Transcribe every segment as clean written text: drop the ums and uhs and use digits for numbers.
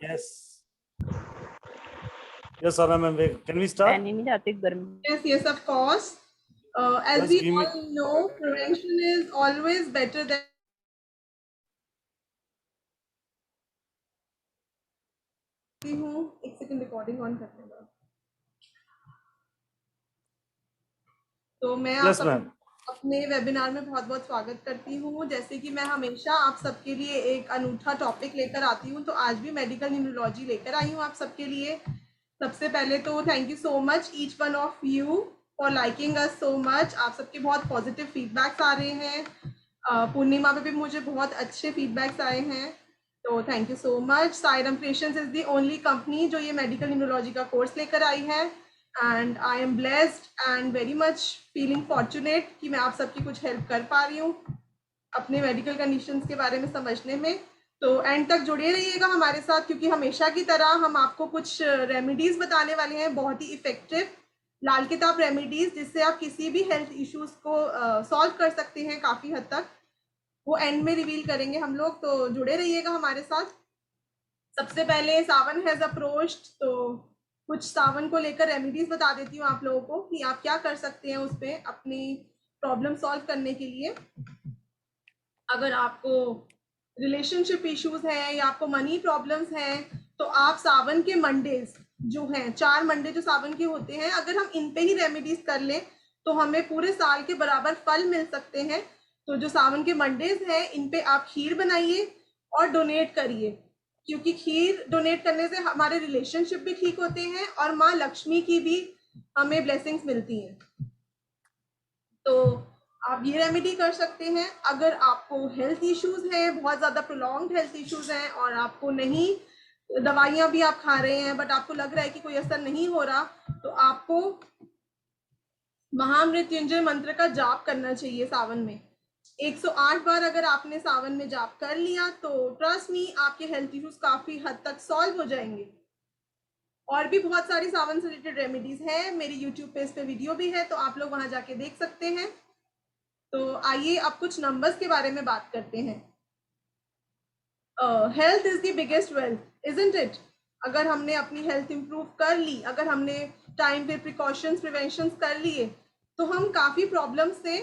Yes. Yes, Anna ma'am. Can we start? नहीं जाते गर्मी. Yes, of course. As Just we give me- all know, prevention is always better than. एक second recording on करते हैं. तो मैं Yes, ma'am. अपने वेबिनार में बहुत बहुत स्वागत करती हूँ. जैसे कि मैं हमेशा आप सबके लिए एक अनूठा टॉपिक लेकर आती हूँ, तो आज भी मेडिकल न्यूरोलॉजी लेकर आई हूँ आप सबके लिए. सबसे पहले तो thank you so much each one of you for liking us so much. आप सबके बहुत पॉजिटिव फीडबैक्स आ रहे हैं. पूर्णिमा पे भी मुझे बहुत अच्छे फीडबैक्स आए हैं, तो thank you so much. Sairam creations is the only company जो ये मेडिकल न्यूरोलॉजी का कोर्स लेकर आई है, and I am blessed and very much feeling fortunate कि मैं आप सबकी कुछ हेल्प कर पा रही हूँ अपने मेडिकल कंडीशंस के बारे में समझने में. तो एंड तक जुड़े रहिएगा हमारे साथ, क्योंकि हमेशा की तरह हम आपको कुछ रेमेडीज बताने वाले हैं, बहुत ही इफेक्टिव लाल किताब रेमेडीज, जिससे आप किसी भी हेल्थ इश्यूज को सॉल्व कर सकते हैं काफ़ी हद तक. वो एंड में रिवील करेंगे हम लोग, तो जुड़े रहिएगा हमारे साथ. सबसे पहले सावन हैज अप्रोच्ड, तो कुछ सावन को लेकर रेमेडीज बता देती हूँ आप लोगों को कि आप क्या कर सकते हैं उस पर अपनी प्रॉब्लम सॉल्व करने के लिए. अगर आपको रिलेशनशिप इश्यूज हैं या आपको मनी प्रॉब्लम्स हैं, तो आप सावन के मंडेज जो हैं, 4 मंडे जो सावन के होते हैं, अगर हम इन पे ही रेमेडीज कर लें तो हमें पूरे साल के बराबर फल मिल सकते हैं. तो जो सावन के मंडेज हैं, इन पे आप खीर बनाइए और डोनेट करिए, क्योंकि खीर डोनेट करने से हमारे रिलेशनशिप भी ठीक होते हैं और माँ लक्ष्मी की भी हमें ब्लेसिंग्स मिलती हैं. तो आप ये रेमेडी कर सकते हैं. अगर आपको हेल्थ इश्यूज हैं, बहुत ज़्यादा प्रोलॉन्ग्ड हेल्थ इश्यूज हैं और आपको नहीं, दवाइयाँ भी आप खा रहे हैं बट आपको लग रहा है कि कोई असर नहीं हो रहा, तो आपको महामृत्युंजय मंत्र का जाप करना चाहिए सावन में. 108 बार अगर आपने सावन में जाप कर लिया तो ट्रस्ट मी, आपके हेल्थ इश्यूज काफ़ी हद तक सॉल्व हो जाएंगे. और भी बहुत सारी सावन से रिलेटेड रेमेडीज हैं, मेरी यूट्यूब पे इस पे वीडियो भी है, तो आप लोग वहां जाके देख सकते हैं. तो आइए अब कुछ नंबर्स के बारे में बात करते हैं. Health is the biggest wealth, isn't it? अगर हमने अपनी हेल्थ इंप्रूव कर ली, अगर हमने टाइम पे प्रिकॉशंस प्रिवेंशंस कर लिए, तो हम काफ़ी प्रॉब्लम से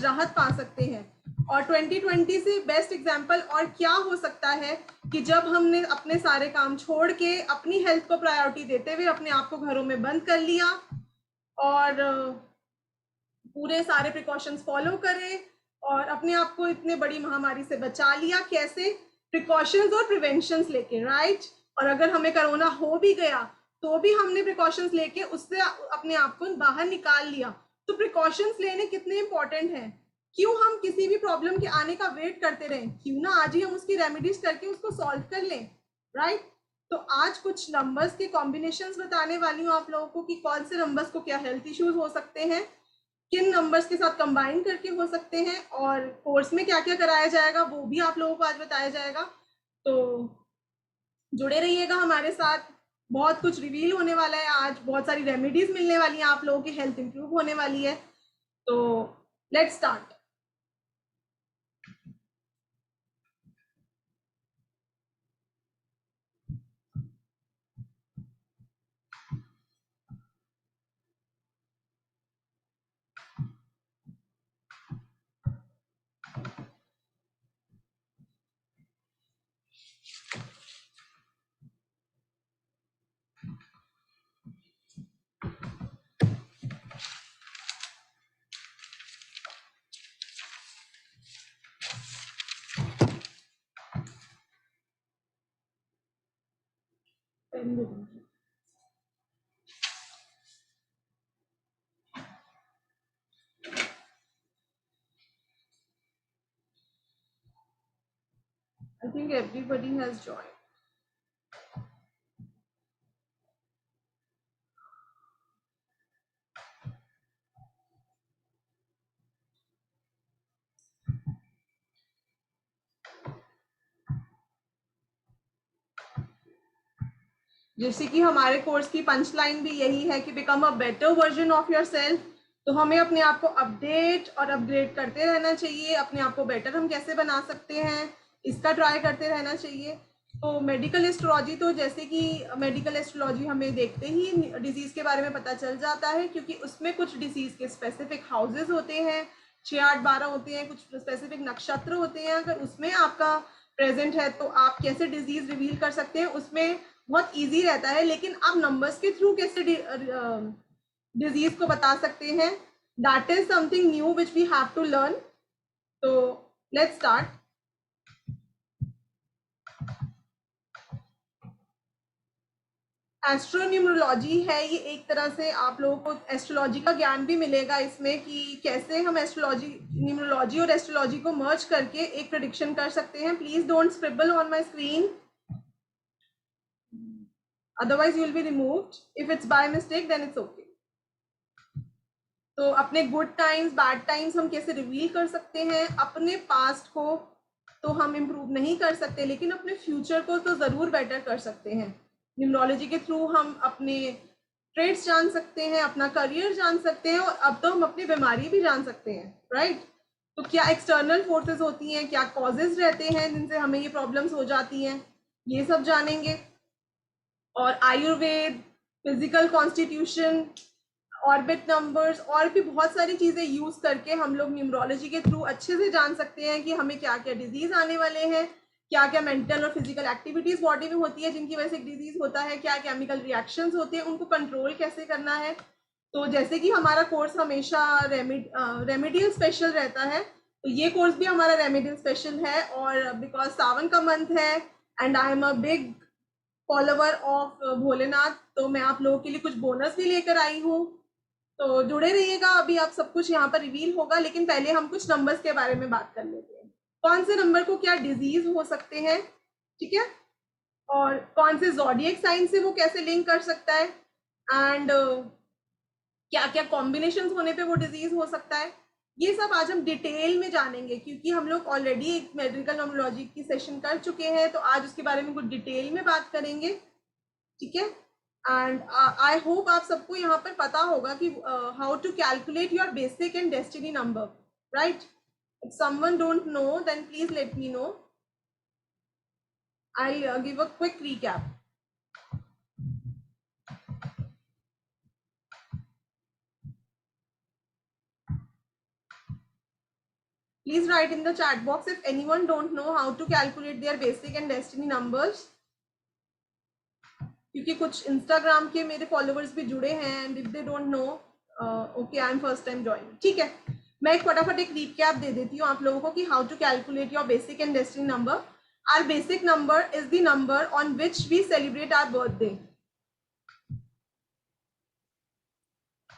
राहत पा सकते हैं. और 2020 से बेस्ट एग्जाम्पल और क्या हो सकता है कि जब हमने अपने सारे काम छोड़ के अपनी हेल्थ को प्रायोरिटी देते हुए अपने आप को घरों में बंद कर लिया और पूरे सारे प्रिकॉशंस फॉलो करें और अपने आप को इतने बड़ी महामारी से बचा लिया. कैसे? प्रिकॉशंस और प्रिवेंशंस लेके, राइट? और अगर हमें कोरोना हो भी गया तो भी हमने प्रिकॉशंस लेके उससे अपने आप को बाहर निकाल लिया. तो प्रिकॉशंस लेने कितने इंपॉर्टेंट हैं. क्यों हम किसी भी प्रॉब्लम के आने का वेट करते रहें? क्यों ना आज ही हम उसकी रेमेडीज करके उसको सॉल्व कर लें, राइट? तो आज कुछ नंबर्स के कॉम्बिनेशंस बताने वाली हूँ आप लोगों को कि कौन से नंबर्स को क्या हेल्थ इश्यूज हो सकते हैं, किन नंबर्स के साथ कंबाइन करके हो सकते हैं, और कोर्स में क्या क्या कराया जाएगा वो भी आप लोगों को आज बताया जाएगा. तो जुड़े रहिएगा हमारे साथ, बहुत कुछ रिवील होने वाला है आज, बहुत सारी रेमेडीज मिलने वाली हैं, आप लोगों की हेल्थ इंप्रूव होने वाली है. तो let's start. I think everybody has joined. जैसे कि हमारे कोर्स की पंच लाइन भी यही है कि become a better version of your self. तो हमें अपने आप को अपडेट और अपग्रेड करते रहना चाहिए. अपने आप को बेटर हम कैसे बना सकते हैं, इसका ट्राई करते रहना चाहिए. तो मेडिकल एस्ट्रोलॉजी, तो जैसे कि मेडिकल एस्ट्रोलॉजी हमें देखते ही डिजीज़ के बारे में पता चल जाता है, क्योंकि उसमें कुछ डिजीज़ के स्पेसिफिक हाउसेस होते हैं, 6, 8, 12 होते हैं, कुछ स्पेसिफिक नक्षत्र होते हैं। अगर उसमें आपका प्रेजेंट है तो आप कैसे डिजीज़ रिवील कर सकते हैं, उसमें बहुत ईजी रहता है। लेकिन आप नंबर्स के थ्रू कैसे डिजीज़ को बता सकते हैं, that is something new which we have to learn. तो लेट्स स्टार्ट। एस्ट्रोन्यूमरोलॉजी है ये, एक तरह से आप लोगों को एस्ट्रोलॉजी का ज्ञान भी मिलेगा इसमें, कि कैसे हम एस्ट्रोलॉजी, न्यूमरोलॉजी और एस्ट्रोलॉजी को मर्ज करके एक प्रेडिक्शन कर सकते हैं। Please don't scribble on my screen, otherwise you will be removed. If it's by mistake then it's okay. तो अपने गुड टाइम्स, बैड टाइम्स हम कैसे रिवील कर सकते हैं। अपने पास्ट को तो हम इम्प्रूव नहीं कर सकते, लेकिन अपने फ्यूचर को तो ज़रूर बेटर कर सकते हैं। न्यूमरोलॉजी के थ्रू हम अपने ट्रेड्स जान सकते हैं, अपना करियर जान सकते हैं, और अब तो हम अपनी बीमारी भी जान सकते हैं, राइट। तो क्या एक्सटर्नल फोर्सेस होती हैं, क्या कॉजेज रहते हैं जिनसे हमें ये प्रॉब्लम्स हो जाती हैं, ये सब जानेंगे। और Ayurveda, physical constitution, orbit numbers, और भी बहुत सारी चीज़ें यूज़ करके हम लोग न्यूमरोलॉजी के थ्रू अच्छे से जान सकते हैं कि हमें क्या क्या डिजीज़ आने वाले हैं, क्या क्या मेंटल और फिजिकल एक्टिविटीज़ बॉडी में होती है जिनकी वजह से डिजीज़ होता है, क्या केमिकल रिएक्शंस होते हैं, उनको कंट्रोल कैसे करना है। तो जैसे कि हमारा कोर्स हमेशा रेमेडियल स्पेशल रहता है, तो ये कोर्स भी हमारा रेमेडियल स्पेशल है। और बिकॉज सावन का मंथ है and I am a big follower of Bholenath, तो मैं आप लोगों के लिए कुछ बोनस भी लेकर आई हूँ। तो जुड़े रहिएगा, अभी आप सब कुछ यहाँ पर रिवील होगा, लेकिन पहले हम कुछ नंबर्स के बारे में बात कर लेते हैं। कौन से नंबर को क्या डिजीज हो सकते हैं, ठीक है, और कौन से ज़ोडिएक साइन से वो कैसे लिंक कर सकता है, एंड क्या क्या कॉम्बिनेशन होने पे वो डिजीज हो सकता है, ये सब आज हम डिटेल में जानेंगे। क्योंकि हम लोग ऑलरेडी एक मेडिकल न्यूमरोलॉजी की सेशन कर चुके हैं, तो आज उसके बारे में कुछ डिटेल में बात करेंगे, ठीक है। एंड आई होप आप सबको यहाँ पर पता होगा कि how to calculate your basic and destiny number, right. If someone don't know then please let me know, I give a quick recap. Please write in the chat box if anyone don't know how to calculate their basic and destiny numbers. क्योंकि कुछ Instagram के मेरे followers भी जुड़े हैं and if they don't know, okay I M first time join, ठीक है। मैं एक फटाफट एक रिकैप दे देती हूँ आप लोगों को कि how to calculate your basic and destiny number. Our basic number is the number on which we celebrate our birthday.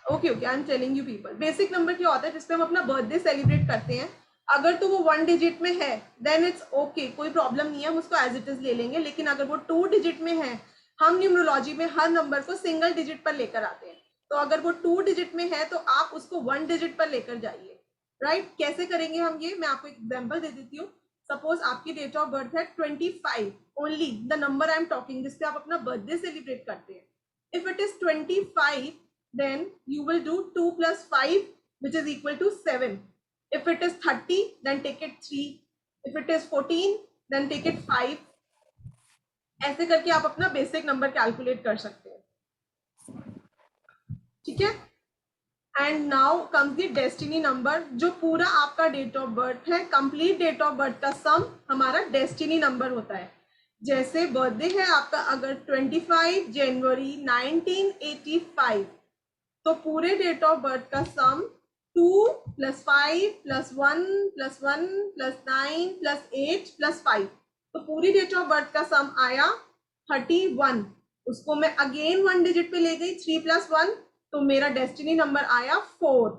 Okay okay, I am telling you people, basic number क्या होता है जिसपे हम अपना बर्थडे सेलिब्रेट करते हैं। अगर तो वो 1 डिजिट में है देन इट्स ओके, कोई प्रॉब्लम नहीं है, हम उसको एज इट इज ले लेंगे। लेकिन अगर वो 2 डिजिट में है, हम न्यूमरोलॉजी में हर नंबर को सिंगल डिजिट पर लेकर आते हैं। तो अगर वो 2 डिजिट में है तो आप उसको 1 डिजिट पर लेकर जाइए, राइट। कैसे करेंगे हम ये, मैं आपको एक एग्जाम्पल दे देती हूँ। सपोज आपकी डेट ऑफ बर्थ है 25, only the number I am talking जिसपे आप अपना बर्थडे सेलिब्रेट करते हैं। If it is 25, then you will do 2 plus 5 which is equal to 7. If it is 30 then take it 3. If it is 14 then take it 5. ऐसे करके आप अपना basic number calculate कर सकते हैं, ठीक है। And now comes the destiny number, जो पूरा आपका डेट ऑफ बर्थ है, कंप्लीट डेट ऑफ बर्थ का सम हमारा डेस्टिनी नंबर होता है। जैसे बर्थडे है आपका अगर 25 जनवरी 1985, तो पूरे डेट ऑफ बर्थ का सम 2 + 5 + 1 + 1 + 9 + 8 + 5, तो पूरी डेट ऑफ बर्थ का सम आया 31। उसको मैं अगेन 1 डिजिट पे ले गई, 3 + 1, तो मेरा डेस्टिनी नंबर आया 4।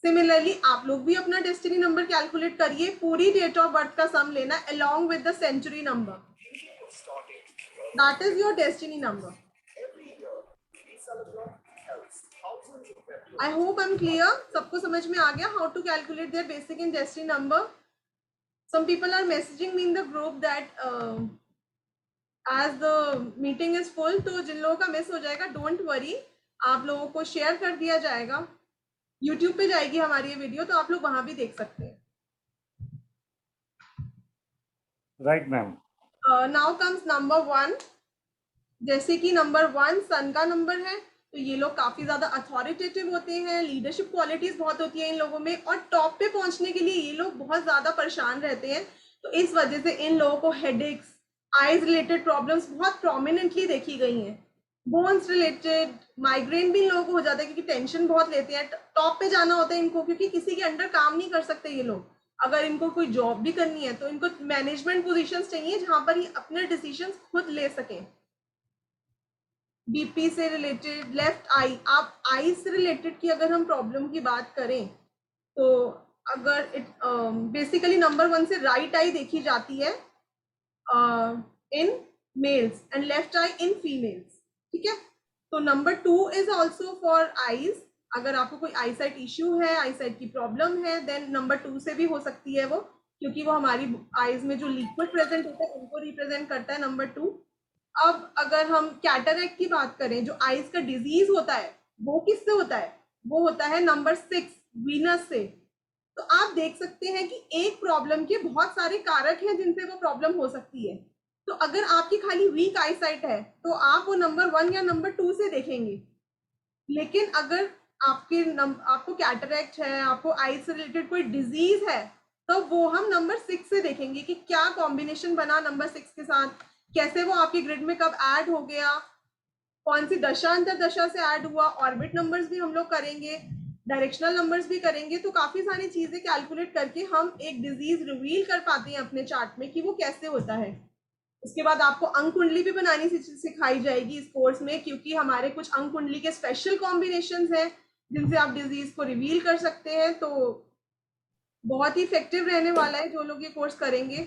सिमिलरली आप लोग भी अपना डेस्टिनी नंबर कैलकुलेट करिए, पूरी डेट ऑफ बर्थ का सम लेना along with the century number, that is your destiny number. I hope I am clear, सबको समझ में आ गया how to calculate their basic and destiny number. Some people are messaging me in the group that as the meeting is full, तो जिन लोगों का miss हो जाएगा डोंट वरी, आप लोगों को शेयर कर दिया जाएगा, यूट्यूब पे जाएगी हमारी ये वीडियो, तो आप लोग वहां भी देख सकते हैं, right ma'am. Now comes number 1। जैसे कि नंबर 1 सन का नंबर है, तो ये लोग काफी ज्यादा अथॉरिटेटिव होते हैं, लीडरशिप क्वालिटीज बहुत होती है इन लोगों में, और टॉप पे पहुंचने के लिए ये लोग बहुत ज्यादा परेशान रहते हैं। तो इस वजह से इन लोगों को हेडेक्स, आईज रिलेटेड प्रॉब्लम्स बहुत प्रोमिनेंटली देखी गई हैं। बोन्स रिलेटेड माइग्रेन भी इन लोगों को हो जाता है, क्योंकि टेंशन बहुत लेते हैं। टॉप पे जाना होता है इनको, क्योंकि किसी के अंडर काम नहीं कर सकते ये लोग। अगर इनको कोई जॉब भी करनी है तो इनको मैनेजमेंट पोजीशंस चाहिए, जहां पर ये अपने डिसीजंस खुद ले सकें। बीपी से रिलेटेड लेफ्ट आई, आप आई से रिलेटेड की अगर हम प्रॉब्लम की बात करें, तो अगर बेसिकली नंबर 1 से राइट आई देखी जाती है in males and left I in females. ठीक है, तो number 2 is also for eyes. अगर आपको कोई आई साइट इश्यू है, आई साइट की प्रॉब्लम है, देन नंबर 2 से भी हो सकती है वो, क्योंकि वो हमारी आईज में जो लिक्विड प्रेजेंट होता है उनको रिप्रेजेंट करता है नंबर 2। अब अगर हम कैटरेक्ट की बात करें, जो आईज का डिजीज होता है, वो किससे होता है? वो होता है नंबर 6 वीनस से। तो आप देख सकते हैं कि एक प्रॉब्लम के बहुत सारे कारक हैं जिनसे वो प्रॉब्लम हो सकती है। तो अगर आपकी खाली वीक आईसाइट है, तो आप वो नंबर 1 या नंबर 2 से देखेंगे। लेकिन अगर आपको कैटरेक्ट है, आपको आई से रिलेटेड कोई डिजीज है, तो वो हम नंबर 6 से देखेंगे कि क्या कॉम्बिनेशन बना नंबर 6 के साथ, कैसे वो आपके ग्रिड में कब ऐड हो गया, कौन सी दशा अंतर दशा से ऐड हुआ। ऑर्बिट नंबर्स भी हम लोग करेंगे, डायरेक्शनल नंबर्स भी करेंगे। तो काफी सारी चीजें कैलकुलेट करके हम एक डिजीज रिवील कर पाते हैं अपने चार्ट में कि वो कैसे होता है। उसके बाद आपको अंक कुंडली भी बनानी सिखाई जाएगी इस कोर्स में, क्योंकि हमारे कुछ अंक कुंडली के स्पेशल कॉम्बिनेशंस हैं जिनसे आप डिजीज को रिवील कर सकते हैं। तो बहुत ही इफेक्टिव रहने वाला है जो लोग ये कोर्स करेंगे।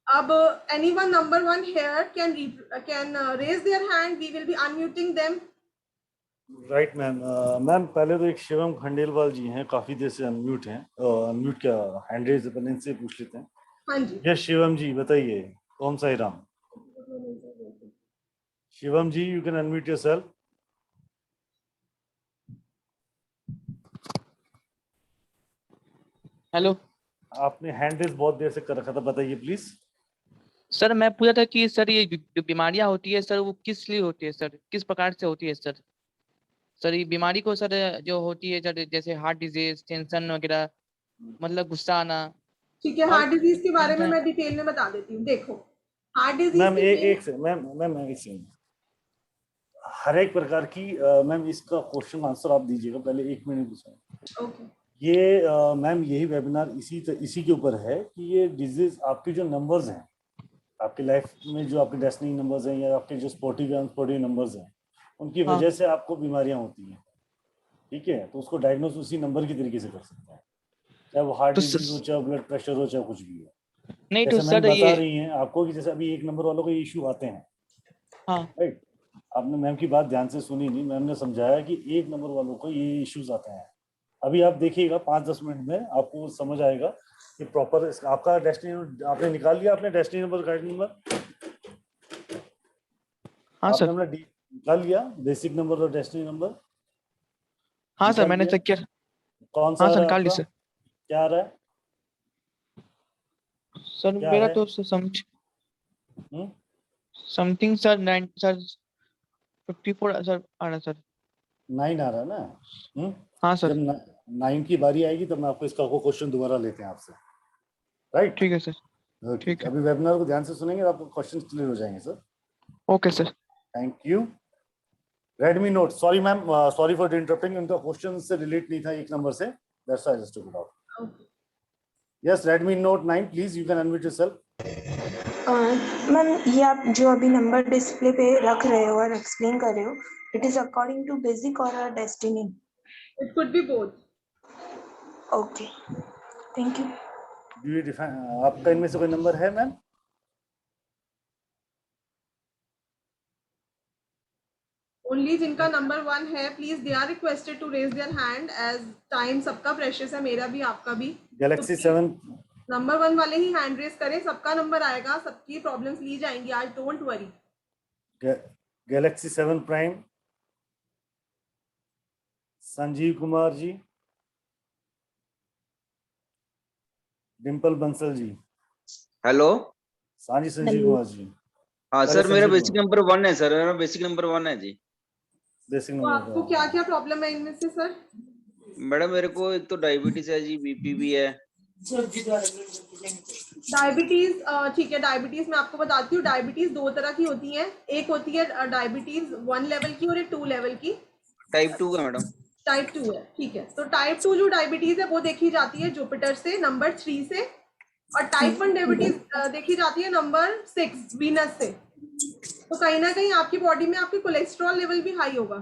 अब anyone number 1 here can raise their hand, we will be unmuting them. Right ma'am. Ma'am पहले तो एक शिवम खंडेलवाल जी हैं, काफी देर से अनम्यूट हैं। अनम्यूट क्या, हैंड रेज अपन इनसे पूछ लेते हैं। हाँ जी, यस शिवम जी बताइए। Om Sai Ram. Shivam ji you can unmute yourself. Hello आपने हैंड रेज बहुत देर से कर रखा था, बताइए प्लीज। सर, मैं पूछा था कि सर ये जो बीमारियां होती है सर, वो किस लिए होती है सर, किस प्रकार से होती है सर? सर ये बीमारी को सर जो होती है सर, जैसे हार्ट डिजीज, टेंशन वगैरह, मतलब गुस्सा आना ठीक है। और हार्ट डिजीज के बारे में टेंशन। मैं डिटेल में बता देती हूँ। देखो, हार्ट डिजीज मैम की एक से मैम एक से हर एक प्रकार की मैम इसका क्वेश्चन आंसर आप दीजिएगा, पहले 1 मिनट पूछा। ओके, ये मैम यही वेबिनार इसी के ऊपर है कि ये डिजीज आपके जो नंबर्स हैं आपकी लाइफ में, जो आपके डेस्टिनी नंबर्स हैं या आपके जो स्पोर्टिव या अनस्पोर्टिव नंबर्स हैं, उनकी हाँ वजह से आपको बीमारियां होती हैं। ठीक है, तो उसको डायग्नोस उसी नंबर की तरीके से कर सकते हैं, चाहे वो हार्ट तो डिजीज हो, चाहे ब्लड प्रेशर हो, चाहे कुछ भी हो। नहीं तो जैसे मैम सर बता ये। रही हैं आपको कि जैसे अभी 1 नंबर वालों को ये इश्यू आते हैं, हाँ राइट। आपने मैम की बात ध्यान से सुनी नहीं, मैम ने समझाया कि 1 नंबर वालों को ये इश्यूज आते हैं। अभी आप देखिएगा 5-10 मिनट में आपको समझ आएगा कि प्रॉपर आपका डेस्टिनी आपने निकाल लिया, आपने डेस्टिनी नंबर, गाइड नंबर हाँ आपने सर। अपना निकाल लिया, बेसिक नंबर और डेस्टिनी नंबर हाँ सर, निकाल मैंने लिया। चेक किया। कौन सा हाँ आ सर, रहा है निकाल ली आपका, सर। क्या आ रहा है, सर क्या मेरा है? तो समथिंग सर 9 सर 54 सर आ रहा है सर। 9 आ रहा है ना? हाँ सर। जब 9 की बारी आएगी तब मैं आपको इसका क्वेश्चन दोबारा लेते हैं आपसे, राइट। ठीक है सर। ओके, ठीक है। अभी वेबिनार को ध्यान से सुनेंगे, आपको क्वेश्चन क्लियर हो जाएंगे sir. Okay sir. Thank you. Redmi note, sorry ma'am, sorry for interrupting, उनका क्वेश्चन से रिलेट नहीं था 1 नंबर से, that's why I just took it out. Yes, Redmi note 9 please you can unmute yourself. Ma'am, ये आप जो अभी number display पे रख रहे हो और एक्सप्लेन कर रहे हो, it is according to basic और destiny? It could be both. Okay, thank you. Do you define, आपका इनमें से कोई नंबर है मैम? ओनली जिनका नंबर 1 है, please they are requested to raise their hand, as time सबका प्रेशियस है, मेरा भी आपका भी। तो गैलेक्सी 7 नंबर 1 वाले ही हैंड रेज करें, सबका नंबर आएगा, सबकी प्रॉब्लम्स ली जाएंगी आज, don't worry. Galaxy 7 prime, Sanjeev Kumar ji, Dimple Bansal ji. Hello हाँ जी संजीव कुमार जी। हाँ पहले सर, मेरा संजीव बेसिक नंबर 1 है सर, मेरा बेसिक नंबर 1 है जी। बेसिक तो नंबर आपको क्या क्या प्रॉब्लम है इनमें से सर? मैडम मेरे को एक तो डायबिटीज है जी, बीपी भी है। डायबिटीज, ठीक है, डायबिटीज मैं आपको बताती हूँ। डायबिटीज दो तरह की होती है, एक होती है डायबिटीज 1 लेवल की और एक 2 लेवल की। टाइप 2 का मैडम। टाइप 2 है, ठीक है। तो टाइप 2 जो डायबिटीज है वो देखी जाती है जुपिटर से, नंबर 3 से, और टाइप 1 डायबिटीज देखी जाती है नंबर 6 वीनस से। तो कहीं ना कहीं आपकी बॉडी में आपके कोलेस्ट्रॉल लेवल भी हाई होगा।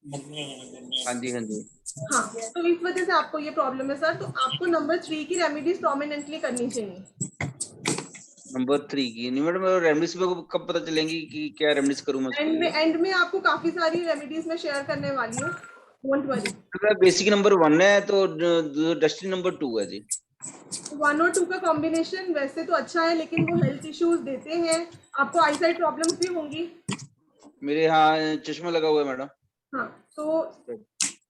हाँ जी हाँ जी। हाँ, तो इस वजह से आपको ये प्रॉब्लम है सर। तो आपको नंबर 3 की रेमेडीज प्रोमिनेंटली करनी चाहिए। नंबर 3 की नहीं मैडम, रेमडीज मेरे को कब पता चलेंगी कि क्या रेमडीज करूँ मैं उसके लिए? एंड में आपको काफी सारी रेमेडीज मैं शेयर करने वाली हूँ, डोंट वरी। मेरा बेसिक नंबर 1 है तो डेस्टिनी नंबर 2 है जी। 1 और 2 का कॉम्बिनेशन वैसे तो अच्छा है, लेकिन वो हेल्थ इश्यूज देते हैं। आपको आईसाइट प्रॉब्लम्स भी होंगी। मेरे यहाँ चश्मा लगा हुआ है मैडम। हाँ, तो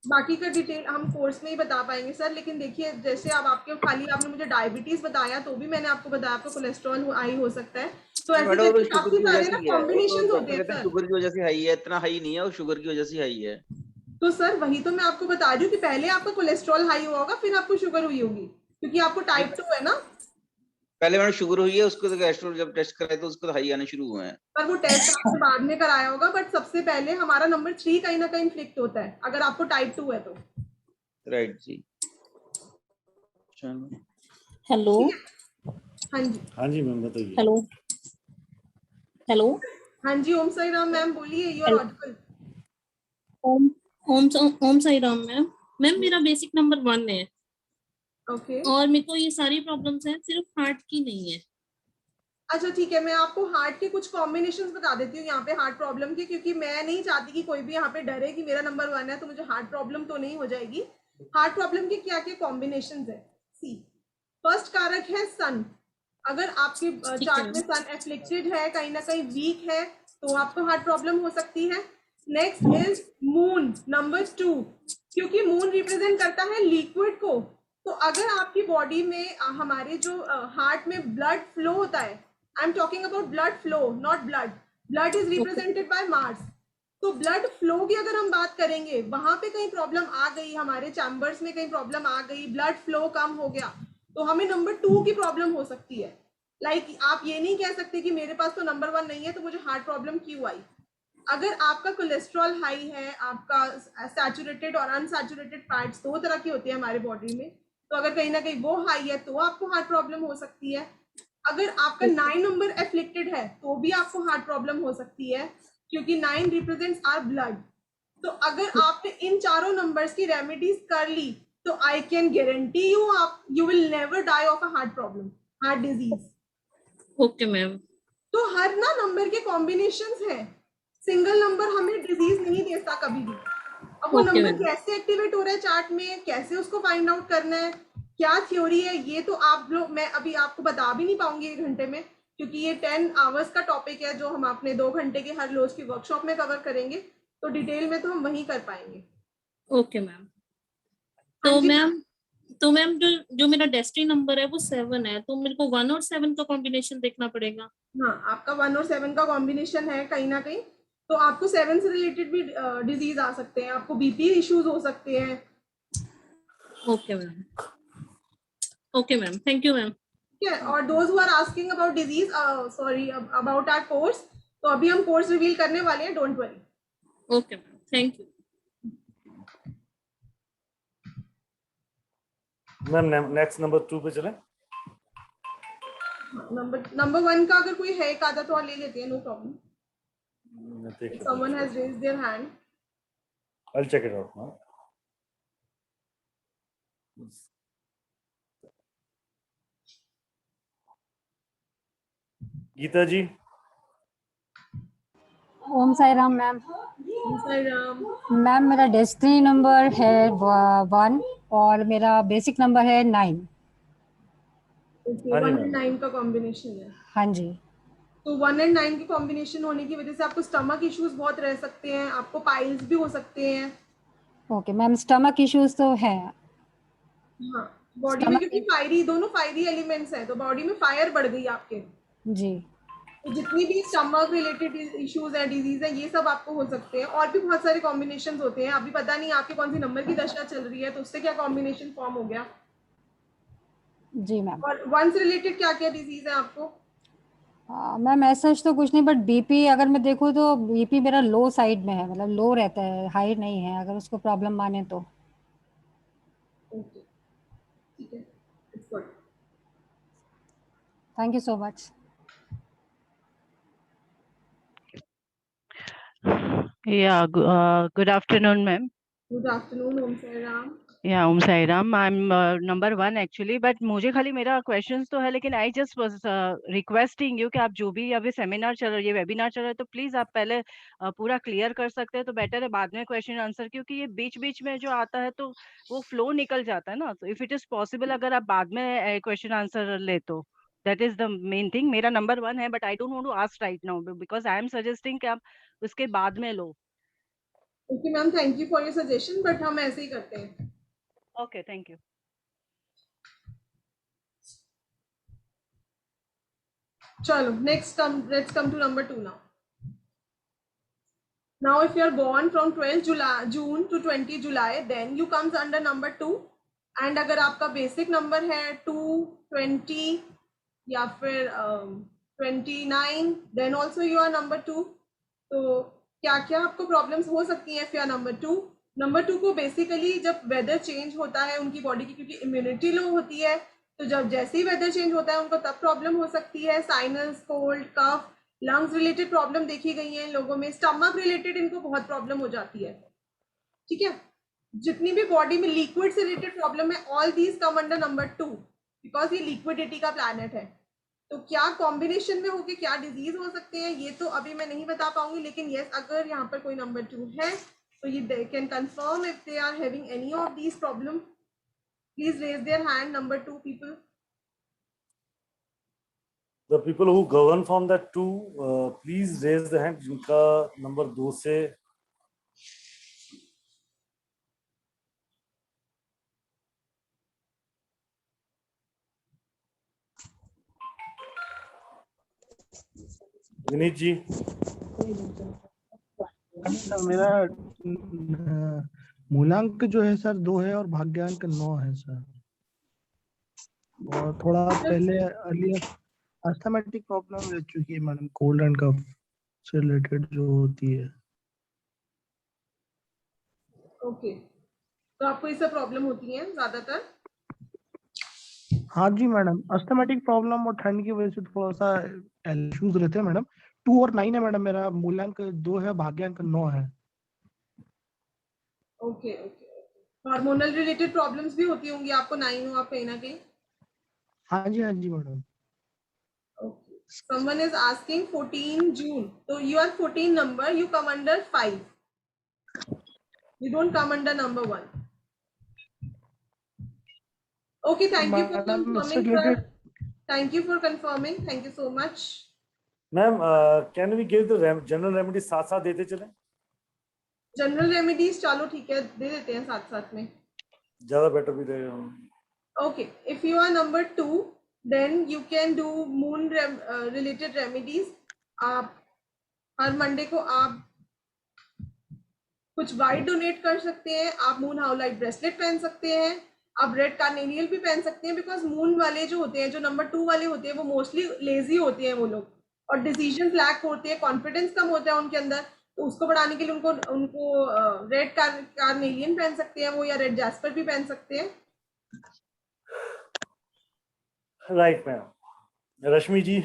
बाकी का डिटेल हम कोर्स में ही बता पाएंगे सर। लेकिन देखिए, जैसे अब आपके खाली आपने मुझे डायबिटीज बताया, तो भी मैंने आपको बताया आपको कोलेस्ट्रॉल हाई हो सकता है। तो ऐसे मैडम वो करके शुगर काफी की वजह सारे से ना ही है, वो तो कॉम्बिनेशन होते डॉक्टर हैं कहते हैं सर। शुगर की वजह से हाई है, इतना हाई नहीं है, वो शुगर की वजह से हाई है। तो सर वही तो मैं आपको बता रही हूँ कि पहले आपका कोलेस्ट्रॉल हाई हुआ होगा, फिर आपको शुगर हुई होगी, क्योंकि आपको टाइप 2 है ना। पहले मैंने शुगर हुई है, उसको तो गैस्ट्रो जब टेस्ट कराए तो उसको हाई आने शुरू हुए हैं। पर वो टेस्ट आपने बाद में कराया होगा, बट सबसे पहले हमारा नंबर 3 कहीं ना कहीं इन्फ्लिक्ट होता है अगर आपको टाइप 2 है तो। राइट जी। चलो हेलो हाँ जी, हाँ जी मैम बताइए। हेलो हेलो हाँ जी, ओम साई राम मैम, बोलिए, you are audible. Om Om Sai Ram ma'am. Ma'am मेरा बेसिक नंबर 1 है ओके, और मेरे को ये सारी प्रॉब्लम्स हैं, सिर्फ हार्ट की नहीं है। अच्छा ठीक है, मैं आपको हार्ट के कुछ कॉम्बिनेशंस बता देती हूँ यहाँ पे हार्ट प्रॉब्लम के, क्योंकि मैं नहीं चाहती कि कोई भी यहाँ पे डरे कि मेरा नंबर 1 है तो मुझे हार्ट प्रॉब्लम तो नहीं हो जाएगी। हार्ट प्रॉब्लम के क्या क्या कॉम्बिनेशंस है? सी, फर्स्ट कारक है सन। अगर आपके ठीक है चार्ट में सन एफ्लिक्टेड है, कहीं ना कहीं वीक है, तो आपको हार्ट प्रॉब्लम हो सकती है। नेक्स्ट इज मून, नंबर 2, क्योंकि मून रिप्रेजेंट करता है लिक्विड को। तो अगर आपकी बॉडी में हमारे जो हार्ट में ब्लड फ्लो होता है, आई am talking about blood flow, not blood, blood is represented by Mars. तो ब्लड फ्लो की अगर हम बात करेंगे, वहां पे कहीं प्रॉब्लम आ गई, हमारे चैम्बर्स में कहीं प्रॉब्लम आ गई, ब्लड फ्लो कम हो गया, तो हमें नंबर 2 की प्रॉब्लम हो सकती है। लाइक आप ये नहीं कह सकते कि मेरे पास तो नंबर 1 नहीं है तो मुझे हार्ट प्रॉब्लम क्यों आई। अगर आपका कोलेस्ट्रॉल हाई है, आपका सैचुरेटेड और अनसैचुरेटेड फैट्स दो तरह की होती है हमारे बॉडी में, तो अगर कहीं ना कहीं वो हाई है तो आपको हार्ट प्रॉब्लम हो सकती है। अगर आपका 9 नंबर एफ्लिक्टेड है तो भी आपको हार्ट प्रॉब्लम हो सकती है, क्योंकि 9 रिप्रेजेंट्स आवर ब्लड। तो अगर आपने इन चारों नंबर्स की रेमेडीज कर ली, तो आई कैन गारंटी यू आप you will never die of a heart problem, heart disease. Okay ma'am. तो हर ना नंबर के कॉम्बिनेशंस हैं, सिंगल नंबर हमें डिजीज नहीं देता कभी भी। अब वो ओके नंबर मैम। कैसे एक्टिवेट हो रहा है चार्ट में, कैसे उसको फाइंड आउट करना है, क्या थ्योरी है, ये तो आप लोग, मैं अभी आपको बता भी नहीं पाऊंगी 1 घंटे में, क्योंकि ये 10 आवर्स का टॉपिक है जो हम अपने 2 घंटे के हर रोज की वर्कशॉप में कवर करेंगे। तो डिटेल में तो हम वही कर पाएंगे। Okay ma'am. हाँ तो जी, मैम जो जो मेरा डेस्टिनी नंबर है वो 7 है, तो मेरे को 1 और 7 का कॉम्बिनेशन देखना पड़ेगा। हाँ, आपका 1 और 7 का कॉम्बिनेशन है कहीं ना कहीं, तो आपको 7 से रिलेटेड भी डिजीज आ सकते हैं, आपको बीपी इश्यूज हो सकते हैं। Okay ma'am. Okay ma'am, thank you ma'am. ठीक है, और those who are asking about disease, sorry about our course, तो अभी हम कोर्स रिवील करने वाले हैं, don't worry. Okay ma'am, thank you. Ma'am next number 2 पे चलें। नंबर 1 का अगर कोई है एक आधा तो और ले लेते हैं, नो प्रॉब्लम। देखिए someone has raised their hand. I check it out now. Geeta ji. Om Sai Ram ma'am. Ma'am मेरा डेस्टिनी नंबर है 1 और मेरा बेसिक नंबर है 9। ओके, हाँ जी 1 मैम। एंड 9 का कॉम्बिनेशन है। हाँ जी। तो 1 एंड 9 की कॉम्बिनेशन होने की वजह से आपको स्टमक इश्यूज बहुत रह सकते हैं, आपको पाइल्स भी हो सकते हैं। ओके मैम, स्टमक इश्यूज तो है। हाँ, बॉडी में, क्योंकि फायरी, दोनों फायरी एलिमेंट्स हैं, तो बॉडी में फायर बढ़ गई आपके। जी। तो जितनी भी स्टमक रिलेटेड इश्यूज है, डिजीज है, ये सब आपको हो सकते हैं। और भी बहुत सारे कॉम्बिनेशन होते हैं, अभी पता नहीं आपके कौन सी नंबर की दशा चल रही है तो उससे क्या कॉम्बिनेशन फॉर्म हो गया। जी मैम। और वन से रिलेटेड क्या क्या डिजीज है आपको? मैम ऐसा तो कुछ नहीं, बट बीपी अगर मैं देखूँ तो बीपी मेरा लो साइड में है, मतलब लो रहता है, हाई नहीं है, अगर उसको प्रॉब्लम माने तो। ओके, ठीक है, it's good. Thank you so much. Yeah, good afternoon, ma'am. Good afternoon, Om Sai Ram. Yeah, Om Sai Ram. I'm number 1 actually, but मुझे खाली मेरा questions तो है, लेकिन I just was requesting you कि आप जो भी अभी सेमिनार चल रहा है, ये वेबिनार चल रहा है, तो प्लीज आप पहले पूरा क्लियर कर सकते हैं तो बेटर है, बाद में क्वेश्चन आंसर, क्योंकि ये बीच बीच में जो आता है तो वो फ्लो निकल जाता है ना। तो इफ इट इज पॉसिबल अगर आप बाद में क्वेश्चन आंसर ले तो that is the main thing. मेरा नंबर 1 है, but I don't want to ask right now because I am suggesting कि आप उसके बाद में लो। Okay ma'am, thank you for your suggestion, but हम ऐसे ही करते हैं। Okay, thank you. Chalo, let's come to number 2 now. Now, if you are born from 12 June to 20 July, then you comes under number 2. And अगर आपका basic number है 2, 20 या फिर 29, then also you are number 2. तो क्या क्या आपको problems हो सकती हैं if you are number 2? Number 2 को बेसिकली जब वेदर चेंज होता है उनकी बॉडी की, क्योंकि इम्यूनिटी लो होती है, तो जब जैसे ही वेदर चेंज होता है उनको तब प्रॉब्लम हो सकती है। साइनस, कोल्ड, कफ, लंग्स रिलेटेड प्रॉब्लम देखी गई है इन लोगों में। स्टमक रिलेटेड इनको बहुत प्रॉब्लम हो जाती है, ठीक है। जितनी भी बॉडी में लिक्विड से रिलेटेड प्रॉब्लम है, all these come under number 2, because ये लिक्विडिटी का प्लैनेट है। तो क्या कॉम्बिनेशन में होके क्या डिजीज हो सकते हैं ये तो अभी मैं नहीं बता पाऊंगी, लेकिन यस, अगर यहाँ पर कोई नंबर 2 है तो ये they can confirm if they are having any of these problem. Please raise their hand, number 2 people. The people who govern from that 2, please raise the hand जिनका नंबर 2 से विनीत जी। मेरा मूलांक जो है सर 2 है और भाग्यांक 9 है सर। और थोड़ा पहले अर्लियर अस्थमेटिक प्रॉब्लम रह चुकी है मैडम, कोल्ड एंड कफ से रिलेटेड जो होती है। ओके, तो आपको ये सब प्रॉब्लम होती है ज्यादातर? हाँ जी मैडम, अस्थमेटिक प्रॉब्लम और ठंड की वजह से थोड़ा सा इश्यूज रहते हैं मैडम। 2 और 9 है मैडम, मेरा मूलांक 2 है, भाग्यांक 9 है। Okay okay, hormonal related problems भी होती होंगी आपको 9 हो आप कहीं ना कहीं। हाँ जी madam. Okay. Someone is asking 14 June. So you are 14 number, you come under 5. You don't come under number 1. Okay, thank you for confirming, sir. Thank you for confirming. Thank you so much. Ma'am, can we give the general remedy साथ साथ देते चलें? General remedies चलो ठीक है, दे देते हैं साथ साथ में, ज्यादा बेटर भी रहेगा। Okay, if you are number 2, then you can do moon related remedies. आप हर मंडे को आप कुछ वाइट डोनेट कर सकते हैं, आप मून हाउलाइट ब्रेसलेट पहन सकते हैं, आप रेड कार्नेलियल भी पहन सकते हैं, बिकॉज मून वाले जो होते हैं, जो नंबर 2 वाले होते हैं, वो मोस्टली लेजी होते हैं वो लोग, और डिसीजन लैक होते हैं, कॉन्फिडेंस कम होता है उनके अंदर। तो उसको बढ़ाने के लिए उनको रेड कार्नेलियन पहन सकते हैं वो, या रेड जैस्पर भी पहन सकते हैं। Right ma'am. रश्मि जी।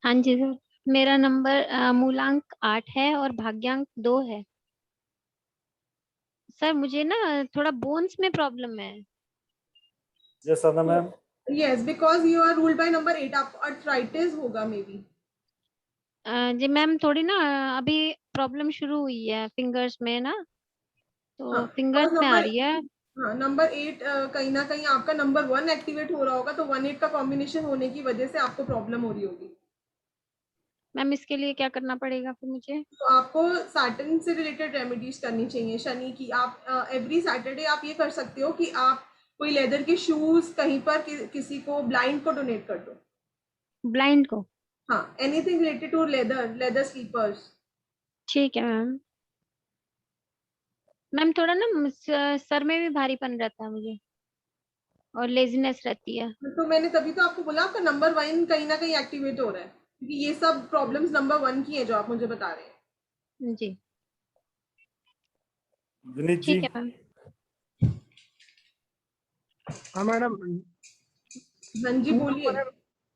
हाँ जी सर, मेरा नंबर मूलांक 8 है और भाग्यांक 2 है। सर मुझे ना थोड़ा बोन्स में प्रॉब्लम है। यस अना ma'am. Yes, because you are ruled by number 8, आप आर्थराइटिस होगा मे बी। जी मैम, थोड़ी ना अभी प्रॉब्लम शुरू हुई है फिंगर्स में ना, तो हाँ, फिंगर्स में आ रही है। हाँ, नंबर 8 कहीं ना कहीं आपका नंबर 1 एक्टिवेट हो रहा होगा, तो 1-8 का कॉम्बिनेशन होने की वजह से आपको प्रॉब्लम हो रही होगी। मैम इसके लिए क्या करना पड़ेगा फिर मुझे? तो आपको सैटर्न से रिलेटेड रेमेडीज करनी चाहिए, शनि की। आप एवरी सैटरडे आप ये कर सकते हो कि आप कोई लेदर के शूज कहीं पर किसी को ब्लाइंड को डोनेट कर दो। ब्लाइंड को? हाँ, anything related to leather slippers. ठीक है मैम। मैम थोड़ा ना सर में भी भारीपन रहता है मुझे और लेजीनेस रहती है। तो मैंने तभी तो आपको बोला आपका नंबर 1 कहीं ना कहीं एक्टिवेट हो रहा है, क्योंकि ये सब प्रॉब्लम्स नंबर 1 की है जो आप मुझे बता रहे हैं। जी विनीत जी। ठीक है मैम। हाँ मैडम, हाँ जी 2 बोलिए। नंबर है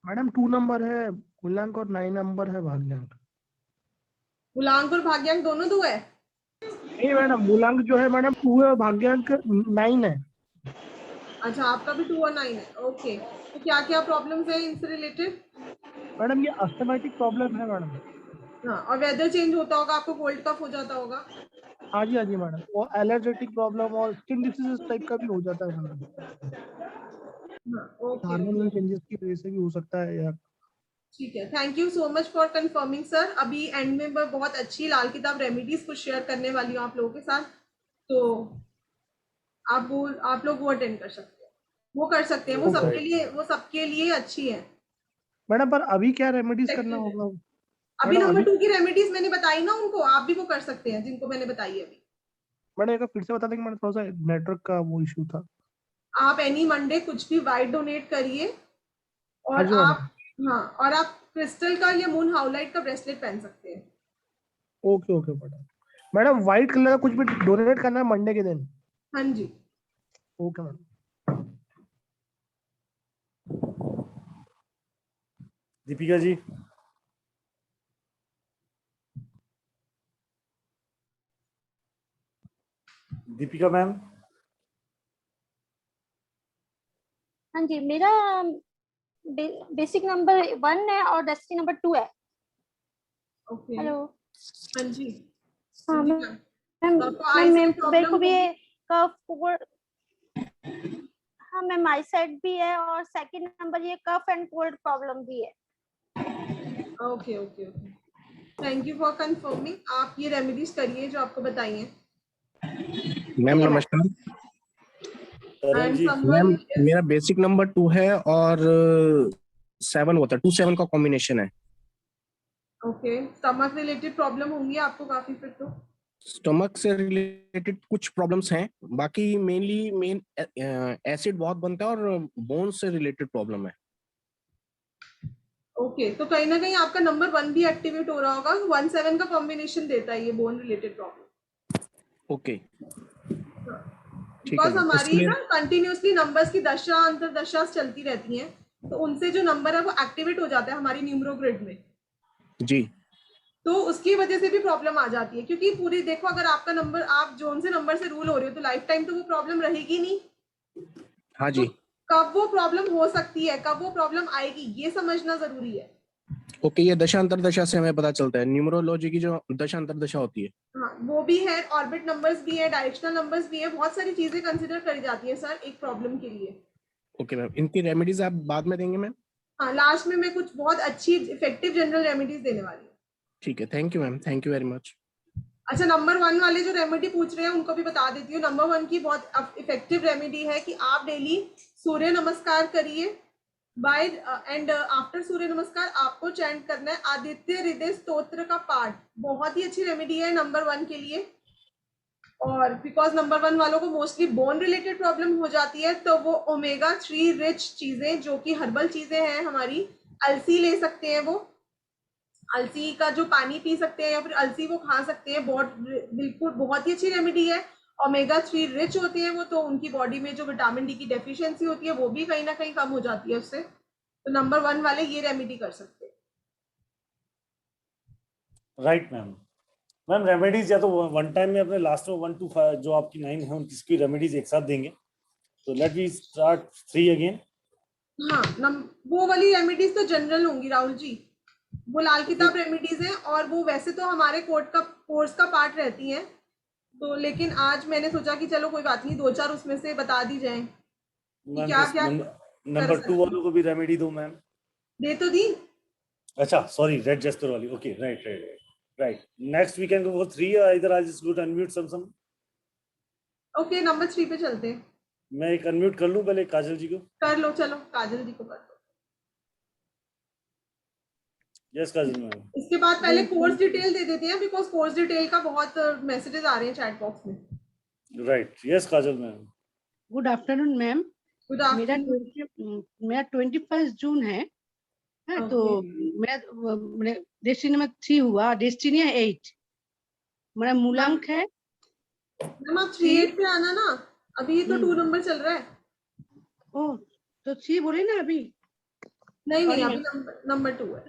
मैडम, 2 नंबर है मूल्यांक और 9 नंबर है भाग्यांक। मूलांक और भाग्यांक दोनों 2 है? नहीं मैडम, मूल्यांक जो है मैडम 2 है, भाग्यांक 9 है। अच्छा, आपका भी 2 और 9 है। ओके, तो क्या क्या प्रॉब्लम्स है इनसे रिलेटेड? मैडम ये अस्थमैटिक प्रॉब्लम है मैडम। हाँ, और वेदर चेंज होता होगा, आपको कोल्ड कफ हो जाता होगा। हाँ जी मैडम, वो एलर्जेटिक प्रॉब्लम और स्किन डिसीजेस टाइप का भी हो जाता है मैडम। हाँ, ओके हार्मोनल ओके, चेंजेस की वजह से भी हो सकता है या ठीक है। Thank you so much for confirming sir. अभी एंड में मैं बहुत अच्छी लाल किताब रेमेडीज कुछ शेयर करने वाली हूँ आप लोगों के साथ, तो आप लोग वो अटेंड कर सकते हैं, वो कर सकते हैं, ओके वो सबके लिए अच्छी है। मैडम। पर अभी क्या रेमेडीज करना Effective है। होगा अभी मैडम? नंबर अभी 2 की रेमेडीज मैंने बताई ना उनको, आप भी वो कर सकते हैं जिनको मैंने बताई अभी। मैडम एक बार फिर से बता देंगे मैडम, थोड़ा सा नेटवर्क का वो इशू था। आप एनी मंडे कुछ भी वाइट डोनेट करिए, हाँ और जी आप, मैडम। हाँ, और आप क्रिस्टल का या मून हाउलाइट का ब्रेसलेट पहन सकते हैं। Okay okay madam. Madam white colour का कुछ भी डोनेट करना है मंडे के दिन? हाँ जी। Okay madam. Deepika ji. Deepika ma'am. हाँ जी, मेरा बेसिक नंबर 1 है और डेस्टिनी नंबर 2 है। ओके। हेलो। हाँ जी। हाँ हाँ जी मैम। मैम। मैम तो आपको आई मैम साइड मेरे प्रॉब्लम को भी होगी? ये कफ 4। हाँ मैम, आई साइड भी है और सेकंड नंबर ये कफ एंड कोल्ड प्रॉब्लम भी है। Okay okay okay, thank you for confirming. आप ये रेमेडीज करिए जो आपको बताई हैं। मैम नमस्कार। करण एंड जी। मैम समवन, मेरा बेसिक नंबर 2 है और 7 होता है, 2-7 का कॉम्बिनेशन है। ओके, स्टमक रिलेटेड प्रॉब्लम होंगी आपको काफी फिर तो। स्टमक से रिलेटेड कुछ प्रॉब्लम्स हैं, बाकी मेन एसिड बहुत बनता है और बोन से रिलेटेड प्रॉब्लम है। ओके, तो कहीं ना कहीं आपका नंबर 1 भी एक्टिवेट हो रहा होगा, 1-7 का कॉम्बिनेशन देता है ये बोन रिलेटेड प्रॉब्लम। ओके ठीक है बिकॉज मैम, इसके हमारी लिए ना कंटिन्यूअसली नंबर्स की दशा अंतरदशा चलती रहती हैं, तो उनसे जो नंबर है वो एक्टिवेट हो जाता है हमारी न्यूमरो ग्रिड में, जी तो उसकी वजह से भी प्रॉब्लम आ जाती है। क्योंकि पूरी देखो, अगर आपका नंबर, आप जोन से नंबर से रूल हो रहे हो, तो लाइफ टाइम तो वो प्रॉब्लम रहेगी नहीं। हाँ तो जी। कब वो प्रॉब्लम हो सकती है, कब वो प्रॉब्लम आएगी, ये समझना जरूरी है। ओके, ये दशा अंतरदशा से हमें पता चलता है, न्यूमरोलॉजी की जो दशा अंतरदशा होती है। हाँ, वो भी है, ऑर्बिट नंबर्स भी है, डायरेक्शनल नंबर्स भी है, बहुत सारी चीजें कंसिडर करी जाती है सर एक प्रॉब्लम के लिए। ओके मैम, इनकी रेमेडीज आप बाद में देंगे मैम? हाँ, लास्ट में मैं कुछ बहुत अच्छी इफेक्टिव जनरल रेमेडीज देने वाली हूँ। ठीक है, thank you ma'am, thank you very much. अच्छा, नंबर 1 वाले जो रेमेडी पूछ रहे हैं उनको भी बता देती हूँ। नंबर 1 की बहुत इफेक्टिव रेमेडी है कि आप डेली सूर्य नमस्कार करिए। बाय एंड आफ्टर सूर्य नमस्कार आपको चैंट करना है आदित्य हृदय स्तोत्र का पाठ। बहुत ही अच्छी रेमेडी है नंबर 1 के लिए। और बिकॉज नंबर 1 वालों को मोस्टली बोन रिलेटेड प्रॉब्लम हो जाती है, तो वो ओमेगा 3 रिच चीजें जो कि हर्बल चीजें हैं हमारी, अलसी ले सकते हैं, वो अलसी का जो पानी पी सकते हैं या फिर अलसी वो खा सकते हैं। बहुत बिल्कुल बहुत ही अच्छी रेमेडी है, ओमेगा 3 रिच होती है वो, तो उनकी बॉडी में जो विटामिन डी की डेफिशिएंसी होती है वो भी कहीं ना कहीं कम हो जाती है उससे। तो नंबर 1 वाले ये रेमेडी कर सकते हैं। Right ma'am. मैम रेमेडीज या तो वन टाइम में अपने लास्ट में 1 to 5 जो आपकी 9 है उनकी रेमेडीज एक साथ देंगे, तो लेट मी स्टार्ट 3 अगेन। हाँ, वो वाली रेमेडीज तो जनरल होंगी राहुल जी, वो लाल किताब रेमेडीज हैं, और वो वैसे तो हमारे कोर्स का पार्ट रहती हैं, तो लेकिन आज मैंने सोचा कि चलो कोई बात नहीं, 2-4 उसमें से बता दी जाए कि मैम क्या फिर क्या कर नंबर 2 सकते हैं। वालों को भी रेमेडी दो मैम। दे तो दी। अच्छा सॉरी, रेड जेस्पर वाली, okay right right right. Next we can go for 3, इधर I just go to unmute some. Okay, number 3 पे चलते हैं। मैं एक अनम्यूट कर लूं पहले काजल जी को। कर लो, चलो काजल जी को कर लो। Yes Kajal ma'am. इसके बाद पहले कोर्स डिटेल दे देते हैं, बिकॉज कोर्स डिटेल का बहुत मैसेजेस आ रहे हैं चैट बॉक्स में। Right, yes Kajal ma'am. Good afternoon ma'am. Good मेरा आफ्टरनून। 21 जून है, तो मेरा डेस्टिनी नंबर 3 हुआ, डेस्टिनी है 8, मेरा मूलांक है। मैम आप 38 पे आना ना, अभी तो 2 नंबर चल रहा है। ओ तो 3 बोले ना अभी? नहीं Sorry, अभी नंबर 2 है।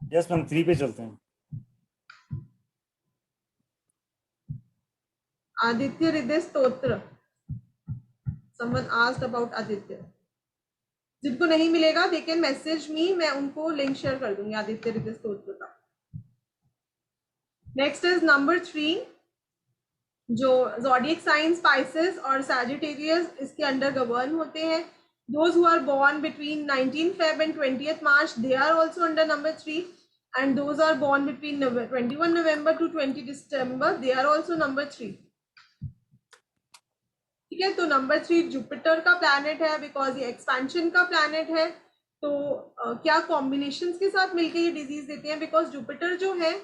यस मैम 3 पे चलते हैं। आदित्य हृदय स्तोत्र, someone asked about आदित्य। जिनको नहीं मिलेगा दे कैन मैसेज मी, मैं उनको लिंक शेयर कर दूंगी आदित्य हृदय स्तोत्र का। नेक्स्ट इज नंबर 3, जो ज़ोडिएक साइन स्पाइसेस और सैजिटेरियस इसके अंडर गवर्न होते हैं। Those who are born between 19 Feb and 20th March, they are also under number 3, and those are born between 21 November to 20 December, they are also number 3। ठीक है, तो number 3 Jupiter का planet है, because ये expansion का planet है। तो क्या कॉम्बिनेशंस के साथ मिलके ये डिजीज देते हैं, बिकॉज जुपिटर जो है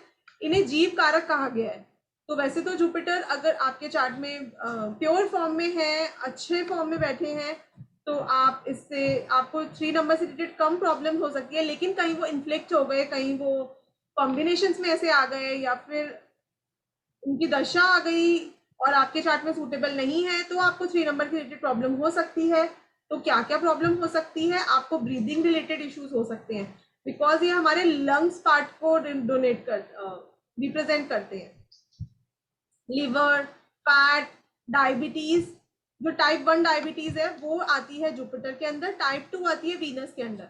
इन्हें जीव कारक कहा गया है। तो वैसे तो जुपिटर अगर आपके चार्ट में प्योर फॉर्म में है, अच्छे फॉर्म में बैठे हैं, तो आप इससे आपको 3 नंबर से रिलेटेड कम प्रॉब्लम हो सकती है, लेकिन कहीं वो इन्फ्लिक्ट हो गए, कहीं वो कॉम्बिनेशंस में ऐसे आ गए, या फिर उनकी दशा आ गई और आपके चार्ट में सूटेबल नहीं है, तो आपको 3 नंबर की रिलेटेड प्रॉब्लम हो सकती है। तो क्या क्या प्रॉब्लम हो सकती है? आपको ब्रीदिंग रिलेटेड इश्यूज हो सकते हैं, बिकॉज ये हमारे लंग्स पार्ट को रिप्रेजेंट करते हैं। लिवर, फैट, डायबिटीज, जो टाइप 1 डायबिटीज है वो आती है जुपिटर के अंदर, टाइप 2 आती है वीनस के अंदर।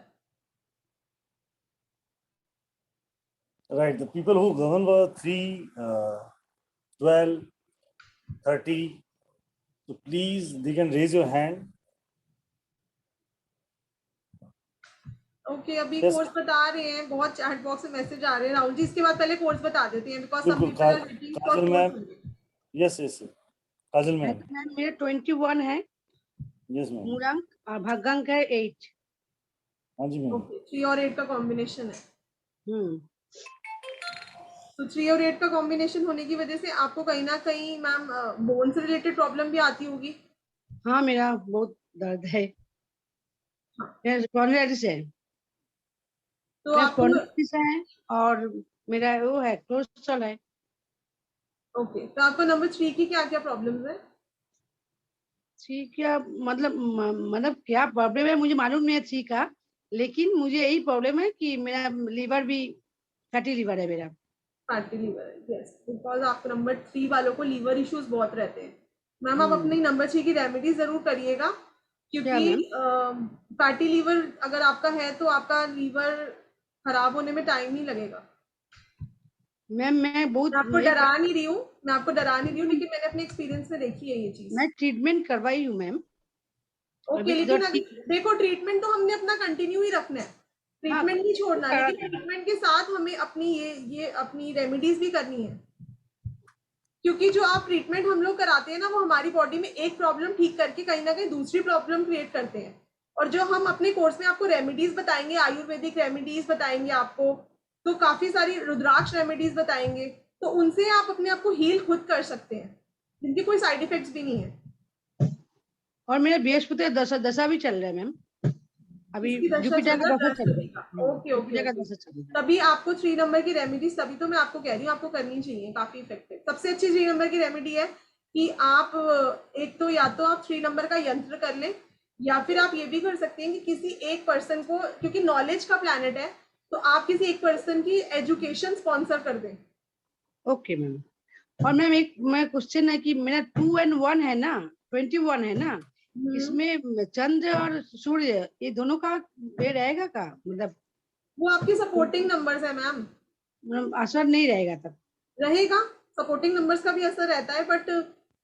Right, the people who govern were 3, 12, 30. So please, they can raise your hand. Okay, अभी Yes. कोर्स बता रहे हैं, बहुत चैट बॉक्स में मैसेज आ रहे हैं राहुल जी। इसके बाद पहले कोर्स बता देते हैं, because some people are waiting for Kajal ma'am, course. Yes yes Kajal ma'am, ma'am मेरा 21 है, यस मैम, मूलांक और भाग्यांक है 8। हाँ जी मैम। ओके, 3 और 8 का कॉम्बिनेशन है। हम्म, तो 3 और 8 का कॉम्बिनेशन होने की वजह से आपको कहीं ना कहीं मैम बोन से रिलेटेड प्रॉब्लम भी आती होगी। हाँ मेरा बहुत दर्द है, मेरा स्पॉन्डिलाइटिस है, तो मेरा आपको स्पॉन्डिलाइटिस है और मेरा वो है कोलेस्ट्रॉल है। ओके, तो आपको नंबर 3 की क्या क्या प्रॉब्लम्स है? ठीक है, मतलब क्या प्रॉब्लम है मुझे मालूम नहीं है 3 का, लेकिन मुझे यही प्रॉब्लम है कि मेरा लीवर भी फैटी लीवर है मेरा। फैटी लीवर है, यस, बिकॉज आपको नंबर 3 वालों को लीवर इश्यूज बहुत रहते हैं। मैम आप अपनी नंबर 6 की रेमेडी जरूर करिएगा, क्योंकि फैटी लीवर अगर आपका है तो आपका लीवर खराब होने में टाइम नहीं लगेगा। मैम मैं बहुत आपको डरा नहीं रही हूँ, लेकिन मैंने अपने एक्सपीरियंस में देखी है ये चीज। मैं ट्रीटमेंट करवाई हूँ मैम। ओके, लेकिन अभी देखो ट्रीटमेंट तो हमने अपना कंटिन्यू ही रखना है, ट्रीटमेंट नहीं छोड़ना, लेकिन ट्रीटमेंट के साथ हमें अपनी ये अपनी रेमेडीज भी करनी है, क्योंकि जो आप ट्रीटमेंट हम लोग कराते हैं ना, वो हमारी बॉडी में एक प्रॉब्लम ठीक करके कहीं ना कहीं दूसरी प्रॉब्लम क्रिएट करते हैं। और जो हम अपने कोर्स में आपको रेमेडीज बताएंगे, आयुर्वेदिक रेमेडीज बताएंगे आपको, तो काफी सारी रुद्राक्ष रेमेडीज बताएंगे, तो उनसे आप अपने आप को हील खुद कर सकते हैं, जिनके कोई साइड इफेक्ट्स भी नहीं है। और मेरा बृहस्पति दशा भी चल रहा है मैम, अभी जुपिटर का दशा चल रहा है। ओके, तभी आपको 3 नंबर की रेमेडीज, तभी तो मैं आपको कह रही हूँ आपको करनी चाहिए, काफी इफेक्टिव। सबसे अच्छी 3 नंबर की रेमेडी है कि आप एक तो या तो आप 3 नंबर का यंत्र कर लें, या फिर आप ये भी कर सकते हैं कि किसी एक पर्सन को, क्योंकि नॉलेज का प्लैनेट है, तो आप किसी एक पर्सन की एजुकेशन स्पॉन्सर कर दें। Okay ma'am. और मैम एक मैं क्वेश्चन है कि मेरा 2 and 1 है ना, 21 है ना, इसमें चंद्र और सूर्य ये दोनों का ये रहेगा का, मतलब वो आपकी सपोर्टिंग नंबर्स है मैम, असर नहीं रहेगा तब? रहेगा, सपोर्टिंग नंबर्स का भी असर रहता है, बट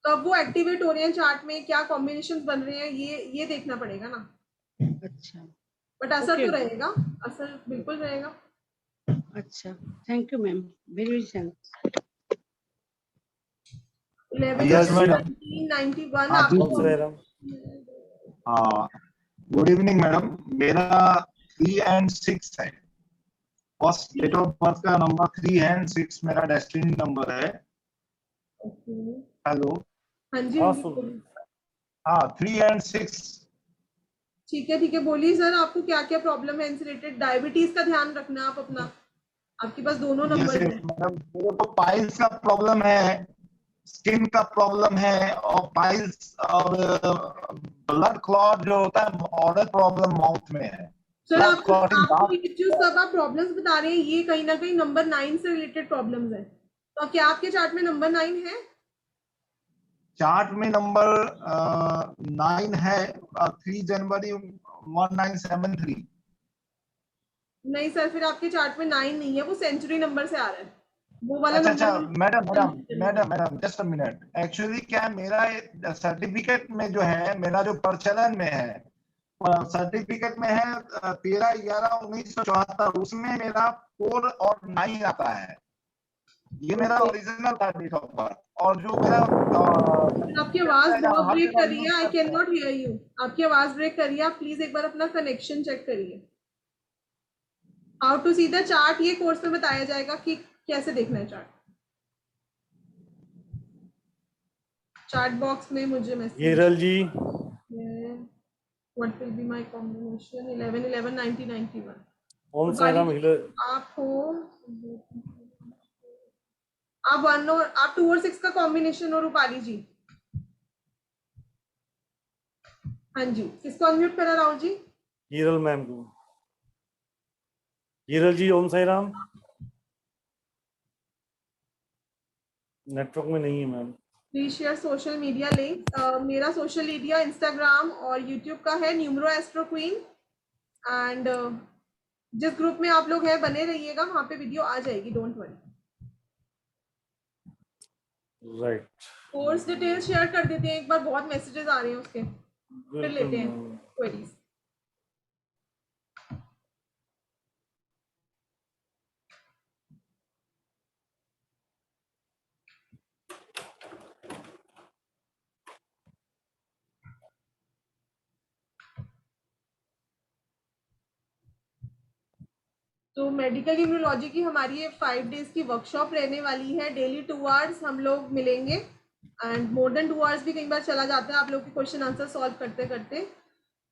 कब वो एक्टिवेट हो रहे हैं चार्ट में, क्या कॉम्बिनेशन बन रहे हैं, ये देखना पड़ेगा ना। अच्छा, बट असर तो रहेगा, असर बिल्कुल रहेगा। अच्छा, thank you ma'am, very very thanks. 11 Yes, madam. 1991 हाँ जी आपको हाँ गुड इवनिंग मैडम, मेरा 3 and 6 है, फर्स्ट डेट ऑफ बर्थ का नंबर 3 and 6 मेरा डेस्टिनी नंबर है। हेलो हाँ जी हाँ, बोलिए। हाँ 3 and 6 ठीक है बोलिए सर, आपको क्या क्या प्रॉब्लम है इनसे रिलेटेड? डायबिटीज का ध्यान रखना आप अपना, आपके पास दोनों नंबर जैसे हैं। मैडम मेरे को पाइल्स का प्रॉब्लम है, स्किन का प्रॉब्लम है, और पाइल्स और ब्लड क्लॉट जो होता है और प्रॉब्लम माउथ में है। सर ब्लड आपको क्लॉटिंग आपको ये जो सब आप प्रॉब्लम्स बता रहे हैं ये कहीं ना कहीं नंबर 9 से रिलेटेड प्रॉब्लम्स है। तो क्या आपके चार्ट में नंबर 9 है? चार्ट में नंबर 9 है, 3 जनवरी 1973। नहीं सर, फिर आपके चार्ट में 9 नहीं है, वो सेंचुरी नंबर से आ रहा है, वो वाला अच्छा number. Madam just a minute, actually क्या है, मेरा सर्टिफिकेट में जो है, मेरा जो प्रचलन में है, सर्टिफिकेट में है 13/11/1974, उसमें मेरा 4 और 9 आता है। ये मेरा ओरिजिनल था डेट ऑफ बर्थ, और जो मेरा आपकी आवाज बहुत ब्रेक कर रही है, I can not here you. आपकी आवाज ब्रेक कर रही है, आप प्लीज एक बार अपना कनेक्शन चेक करिए। How to see the chart ये कोर्स में बताया जाएगा कि कैसे देखना है चार्ट। चार्ट बॉक्स में मुझे message Heeral ji what will be my combination 11/11/1991। Om Sai Ram Heeral. आप 1 और आप 2 और 6 का कॉम्बिनेशन हो रूपाली जी। हाँ जी, किसको अनम्यूट करा राहुल जी? हीरल मैम को। हीरल जी ओम साई राम। नेटवर्क में नहीं है ma'am. Please share social media link. मेरा सोशल मीडिया इंस्टाग्राम और यूट्यूब का है न्यूमरो एस्ट्रो क्वीन, एंड जिस ग्रुप में आप लोग हैं बने रहिएगा, वहां पे वीडियो आ जाएगी, don't worry. Right, course detail share कर देते हैं एक बार, बहुत मैसेजेस आ रहे हैं उसके, फिर लेते हैं क्वेरीज। तो मेडिकल न्यूरोलॉजी की हमारी 5 डेज की वर्कशॉप रहने वाली है। डेली 2 आवर्स हम लोग मिलेंगे, एंड मोर देन 2 आवर्स भी कई बार चला जाता है आप लोग के क्वेश्चन आंसर सॉल्व करते करते।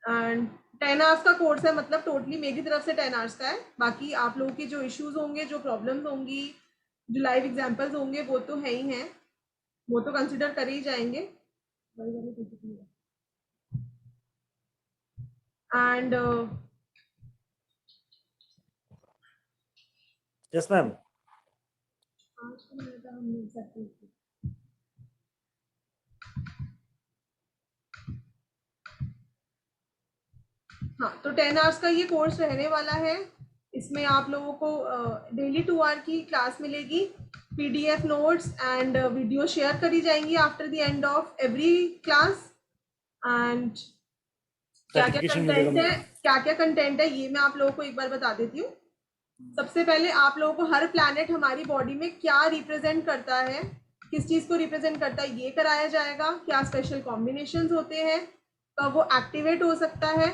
एंड 10 आवर्स का कोर्स है, मतलब टोटली मेरी तरफ से 10 आवर्स का है। बाकी आप लोगों के जो इश्यूज होंगे, जो प्रॉब्लम्स होंगी, जो लाइव एग्जाम्पल्स होंगे, वो तो है ही हैं, वो तो कंसिडर करे ही जाएंगे। And yes ma'am. हाँ, तो 10 आवर्स का ये कोर्स रहने वाला है। इसमें आप लोगों को डेली 2 आवर की क्लास मिलेगी, PDF notes and video share करी जाएंगी after the end of every class. And क्या क्या कंटेंट है ये मैं आप लोगों को एक बार बता देती हूँ। सबसे पहले आप लोगों को हर प्लैनेट हमारी बॉडी में क्या रिप्रेजेंट करता है, किस चीज को रिप्रेजेंट करता है, ये कराया जाएगा। क्या स्पेशल कॉम्बिनेशंस होते हैं, कब वो एक्टिवेट हो सकता है,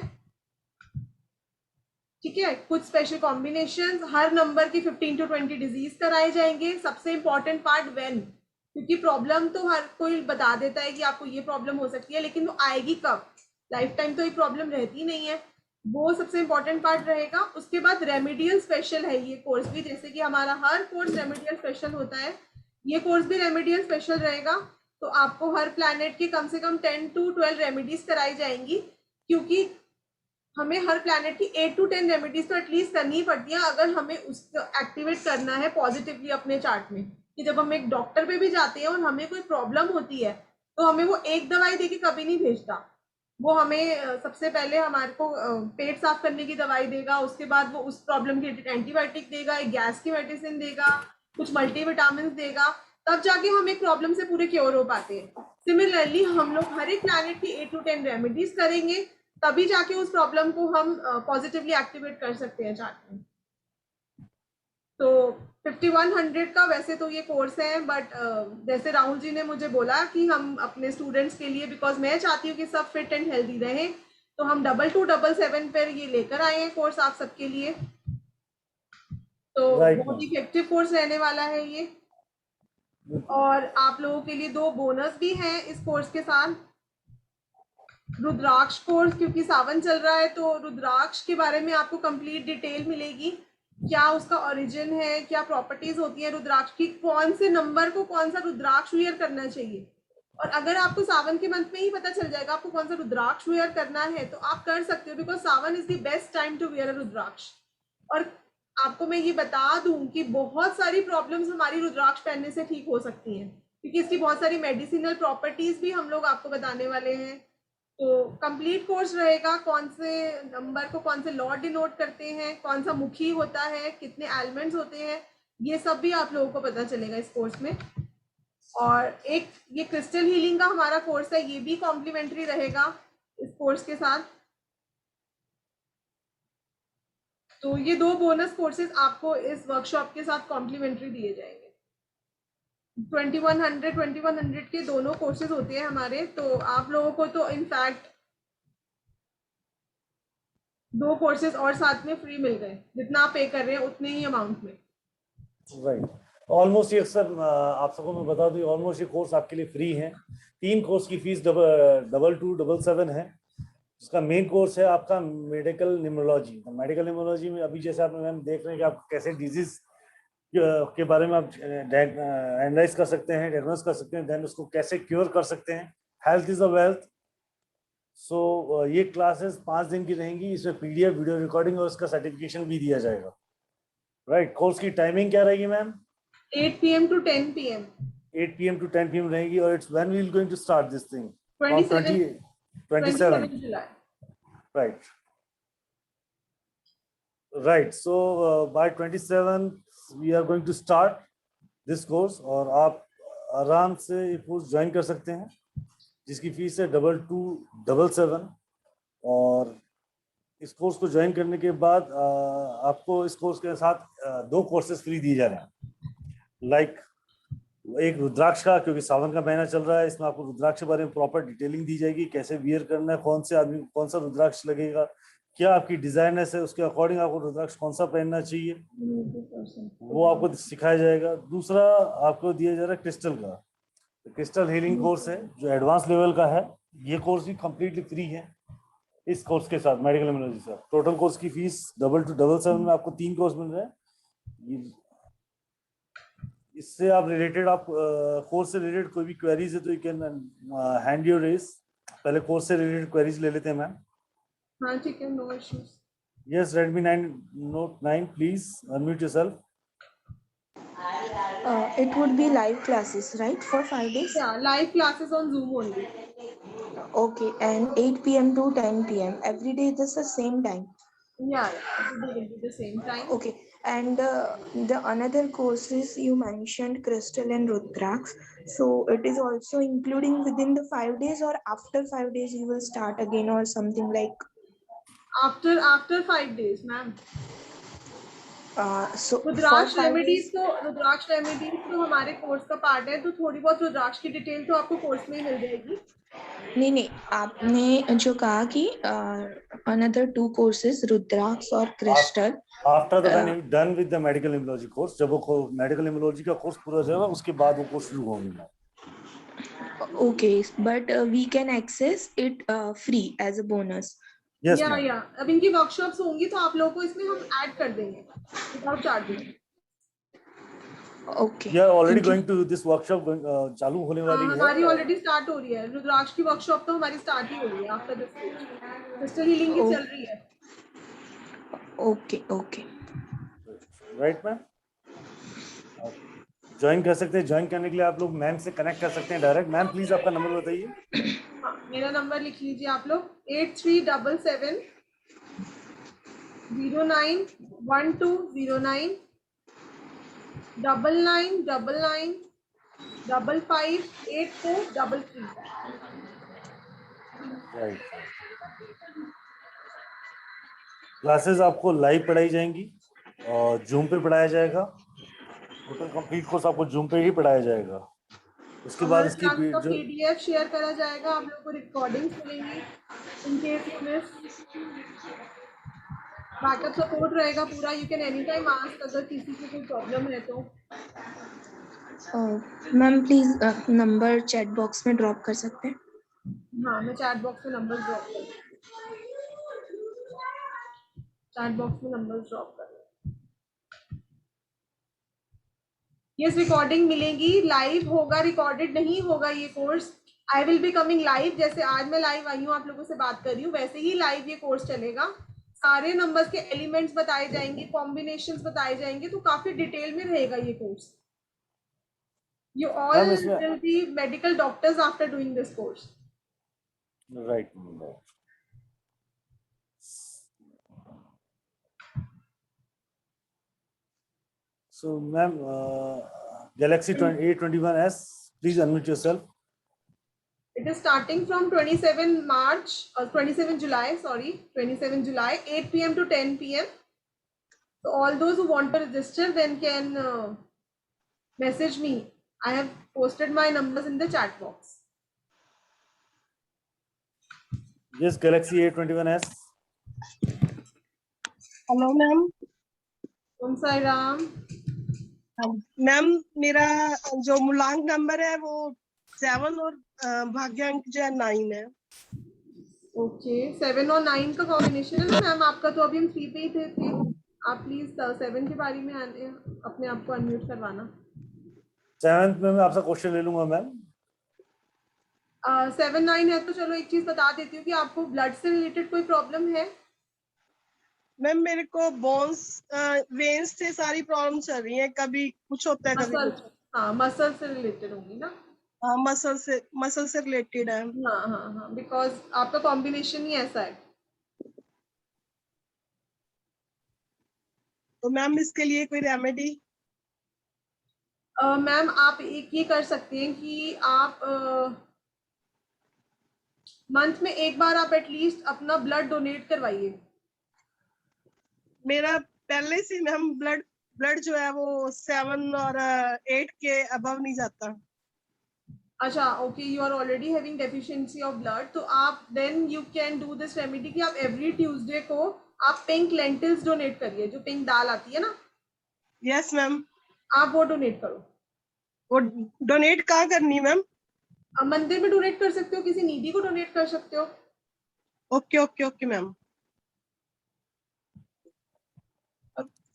ठीक है। कुछ स्पेशल कॉम्बिनेशंस, हर नंबर की 15 to 20 डिजीज कराए जाएंगे। सबसे इंपॉर्टेंट पार्ट व्हेन, क्योंकि प्रॉब्लम तो हर कोई बता देता है कि आपको ये प्रॉब्लम हो सकती है, लेकिन वो आएगी कब, लाइफ टाइम तो ये प्रॉब्लम रहती नहीं है, वो सबसे इंपॉर्टेंट पार्ट रहेगा। उसके बाद रेमेडियल स्पेशल है ये कोर्स भी, जैसे कि हमारा हर कोर्स रेमेडियल स्पेशल होता है, ये कोर्स भी रेमेडियल स्पेशल रहेगा। तो आपको हर प्लैनेट की कम से कम 10 to 12 रेमेडीज कराई जाएंगी, क्योंकि हमें हर प्लैनेट की 8 to 10 रेमेडीज तो एटलीस्ट करनी ही पड़ती है अगर हमें उसको एक्टिवेट करना है पॉजिटिवली अपने चार्ट में। कि जब हम एक डॉक्टर पे भी जाते हैं और हमें कोई प्रॉब्लम होती है, तो हमें वो एक दवाई देके कभी नहीं भेजता, वो हमें सबसे पहले हमारे को पेट साफ करने की दवाई देगा, उसके बाद वो उस प्रॉब्लम की एंटीबायोटिक देगा, एक गैस की मेडिसिन देगा, कुछ मल्टीविटामिन देगा, तब जाके हम एक प्रॉब्लम से पूरे क्योर हो पाते हैं। सिमिलरली हम लोग हर एक प्लैनेट की 8 to 10 रेमेडीज करेंगे, तभी जाके उस प्रॉब्लम को हम पॉजिटिवली एक्टिवेट कर सकते हैं चार्ट में। तो 5100 का वैसे तो ये कोर्स है, बट जैसे राहुल जी ने मुझे बोला कि हम अपने स्टूडेंट्स के लिए, बिकॉज मैं चाहती हूँ कि सब फिट एंड हेल्दी रहे, तो हम 2277 पर ये लेकर आए हैं कोर्स आप सबके लिए। तो बहुत इफेक्टिव कोर्स रहने वाला है ये, और आप लोगों के लिए 2 बोनस भी हैं इस कोर्स के साथ। रुद्राक्ष कोर्स, क्योंकि सावन चल रहा है तो रुद्राक्ष के बारे में आपको कंप्लीट डिटेल मिलेगी, क्या उसका ओरिजिन है, क्या प्रॉपर्टीज होती है रुद्राक्ष की, कौन से नंबर को कौन सा रुद्राक्ष वेयर करना चाहिए। और अगर आपको सावन के मंथ में ही पता चल जाएगा आपको कौन सा रुद्राक्ष वेयर करना है तो आप कर सकते हो, because Sawan is the best time to wear a rudraksha. और आपको मैं ये बता दूं कि बहुत सारी प्रॉब्लम्स हमारी रुद्राक्ष पहनने से ठीक हो सकती हैं, क्योंकि इसकी बहुत सारी मेडिसिनल प्रॉपर्टीज भी हम लोग आपको बताने वाले हैं। तो कंप्लीट कोर्स रहेगा, कौन से नंबर को कौन से लॉर्ड डिनोट करते हैं, कौन सा मुखी होता है, कितने एलिमेंट्स होते हैं, ये सब भी आप लोगों को पता चलेगा इस कोर्स में। और एक ये क्रिस्टल हीलिंग का हमारा कोर्स है, ये भी कॉम्प्लीमेंट्री रहेगा इस कोर्स के साथ। तो ये 2 बोनस कोर्सेज आपको इस वर्कशॉप के साथ कॉम्प्लीमेंट्री दिए जाएंगे। 2100 के दोनों कोर्सेज होते हैं हमारे, तो आप लोगों को तो इनफैक्ट 2 कोर्सेज और साथ में फ्री मिल गए, जितना आप पे कर रहे हैं उतने ही अमाउंट में। राइट, ऑलमोस्ट ये सर आप सबको मैं बता दूं, ऑलमोस्ट ये कोर्स आपके लिए फ्री है। 3 कोर्स की फीस 2277 है। इसका मेन कोर्स है आपका मेडिकल न्यूमरोलॉजी। मेडिकल न्यूमरोलॉजी में अभी जैसे आप मैम देख रहे हैं कि आप कैसे डिजीज के बारे में आप एनालाइज कर सकते हैं, डायग्नोस कर सकते हैं, देन उसको कैसे क्योर कर सकते हैं। Health is a wealth. So ये क्लासेस 5 दिन की रहेंगी, इसमें PDF वीडियो रिकॉर्डिंग और उसका सर्टिफिकेशन भी दिया जाएगा। राइट, कोर्स की टाइमिंग क्या रहेगी ma'am? 8 PM to 10 PM 8 PM to 10 PM रहेगी। और it's when we will going to start this thing? 27 July। Right. So by 27th we are going to start this course, और आप आराम से ये कोर्स ज्वाइन कर सकते हैं, जिसकी फीस है 2277। और इस कोर्स को ज्वाइन करने के बाद आपको इस कोर्स के साथ 2 कोर्सेज फ्री दिए जा रहे हैं। लाइक एक रुद्राक्ष का, क्योंकि सावन का महीना चल रहा है, इसमें आपको रुद्राक्ष के बारे में प्रॉपर डिटेलिंग दी जाएगी, कैसे वियर करना है, कौन से आदमी को कौन सा रुद्राक्ष लगेगा, क्या आपकी डिजाइननेस है, उसके अकॉर्डिंग आपको रुद्राक्ष कौन सा पहनना चाहिए वो आपको सिखाया जाएगा। दूसरा आपको दिया जा रहा है क्रिस्टल का, क्रिस्टल हीलिंग कोर्स है जो एडवांस लेवल का है। ये कोर्स भी कम्प्लीटली फ्री है इस कोर्स के साथ, मेडिकल न्यूमरोलॉजी से। टोटल कोर्स की फीस 2277 में आपको 3 कोर्स मिल रहे हैं। इससे आप रिलेटेड, आप कोर्स से रिलेटेड कोई भी क्वेरीज है तो you can hand your raise. पहले कोर्स से रिलेटेड क्वेरीज ले लेते हैं मैम। हाँ ठीक है, no issues. Yes, Redmi Note 9 please unmute yourself. It would be live classes, right, for 5 days? Yeah, live classes on Zoom only. Okay, and 8 PM to 10 PM every day, this the same time? Yeah, every day will be the same time. Okay, and the another courses you mentioned crystal and Rudraksh, so it is also including within the 5 days, or after 5 days you will start again, or something like? After 5 days, ma'am. So rudraksha remedies तो हमारे course का part है, तो थोड़ी बहुत रुद्राक्ष की detail तो आपको कोर्स में ही मिल जाएगी। नहीं, आपने जो कहा कि another 2 courses रुद्राक्ष और crystal after the when you done with the medical numerology course, जब वो मेडिकल न्यूमरोलॉजी का कोर्स पूरा हो जाएगा उसके बाद वो कोर्स शुरू होगा। Okay, but we can access it free as a bonus. Yes, या अब इनकी वर्कशॉप्स होंगी तो आप लोगों को इसमें हम ऐड कर देंगे without charging. Okay. We are already going to this workshop चालू होने वाली है। हमारी ऑलरेडी स्टार्ट हो रही है रुद्राक्ष की वर्कशॉप, तो हमारी स्टार्ट ही हो रही है after this course. Crystal healing की चल रही है। Okay. राइट मैम, ज्वाइन कर सकते हैं। ज्वाइन करने के लिए आप लोग मैम से कनेक्ट कर सकते हैं डायरेक्ट। मैम प्लीज आपका नंबर बताइए। मेरा नंबर लिख लीजिए आप लोग, 8377 09 1209 9999 558433। राइट, क्लासेस आपको लाइव पढ़ाई जाएंगी और जूम पे पढ़ाया जाएगा। टोटल कंप्लीट कोर्स आपको जूम पे ही पढ़ाया जाएगा। उसके बाद हमारे इसकी क्लास का जो पीडीएफ शेयर करा जाएगा, आप लोगों को रिकॉर्डिंग्स मिलेंगी in case you miss. Backup support रहेगा पूरा, you can any time ask अगर किसी को कोई प्रॉब्लम है तो। Ma'am please number chat box में ड्रॉप कर सकते हैं? हाँ, मैं चैट बॉक्स में नंबर ड्रॉप कर चैट बॉक्स में नंबर ड्रॉप कर यस, रिकॉर्डिंग मिलेगी, लाइव होगा, रिकॉर्डेड नहीं होगा ये course. I will be coming live, जैसे आज मैं लाइव आई हूँ आप लोगों से बात कर रही हूँ, वैसे ही लाइव ये कोर्स चलेगा। सारे नंबर्स के एलिमेंट्स बताए जाएंगे, कॉम्बिनेशंस बताए जाएंगे, तो काफी डिटेल में रहेगा ये कोर्स। यू ऑल मैम इसमें will be medical doctors after doing this course. Right. So, ma'am, Galaxy A21s, please unmute yourself. It is starting from 27 March or 27 July, sorry, 27 July, 8 p.m. to 10 p.m. So all those who want to register then can message me. I have posted my numbers in the chat box. Yes, Galaxy A21s. Hello ma'am. Om Sai Ram. Ma'am मेरा जो मूलांक number है वो 7 और भाग्यांक जो है 9 है। Okay, 7 और 9 का कॉम्बिनेशन है ना मैम आपका, तो अभी हम 3 पे ही थे। आप प्लीज 7 के बारे में अपने आप को अनम्यूट करवाना। 7th में मैं आपसे क्वेश्चन ले लूंगा मैम। 7 9 है तो चलो एक चीज बता देती हूँ कि आपको ब्लड से रिलेटेड कोई प्रॉब्लम है? मैम मेरे को बोन्स वेन्स से सारी प्रॉब्लम चल रही है, कभी कुछ होता है कभी कुछ। हाँ, मसल से रिलेटेड होंगी ना। हाँ, मसल से रिलेटेड है। हाँ, बिकॉज आपका कॉम्बिनेशन ही ऐसा है। तो मैम इसके लिए कोई रेमेडी? मैम आप एक ये कर सकते हैं कि आप मंथ में एक बार आप एटलीस्ट अपना ब्लड डोनेट करवाइए। मेरा पहले से मैम ब्लड जो है वो 7 और 8 के अबव नहीं जाता। अच्छा, okay, you are already having deficiency of blood, तो आप then you can do this remedy कि आप एवरी ट्यूसडे को आप पिंक लेंटिल्स डोनेट करिए, जो पिंक दाल आती है ना। Yes ma'am. आप वो डोनेट करो। वो डोनेट कहाँ करनी मैम? आप मंदिर में डोनेट कर सकते हो, किसी नीडी को डोनेट कर सकते हो। Okay okay okay ma'am.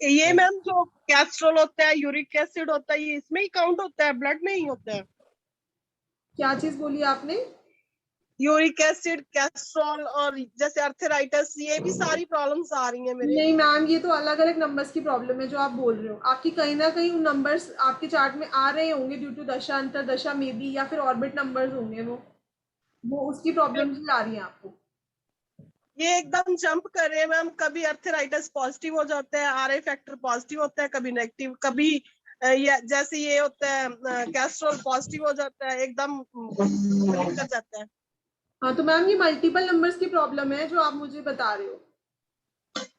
ये मैम जो कैस्ट्रोल होता है, यूरिक एसिड होता है, ये इसमें ही काउंट होता है, ब्लड में ही होता है? क्या चीज बोली आपने? यूरिक एसिड, कैस्ट्रोल और जैसे अर्थराइटिस, ये भी सारी प्रॉब्लम्स आ रही हैं मेरे। नहीं मैम, ये तो अलग अलग नंबर्स की प्रॉब्लम है जो आप बोल रहे हो। आपकी कहीं ना कहीं उन नंबर्स आपके चार्ट में आ रहे होंगे ड्यू टू दशा अंतर दशा में भी, या फिर ऑर्बिट नंबर्स होंगे, वो उसकी प्रॉब्लम्स भी आ रही हैं आपको। ये एकदम जंप कर रहे हैं मैम, कभी अर्थराइटिस पॉजिटिव हो जाता है, आरए फैक्टर पॉजिटिव होता है, कभी नेगेटिव, कभी जैसे ये होता है कैस्ट्रोल पॉजिटिव हो जाता है, एकदम कर जाता है। हाँ, तो मैम ये मल्टीपल नंबर्स की प्रॉब्लम है जो आप मुझे बता रहे हो।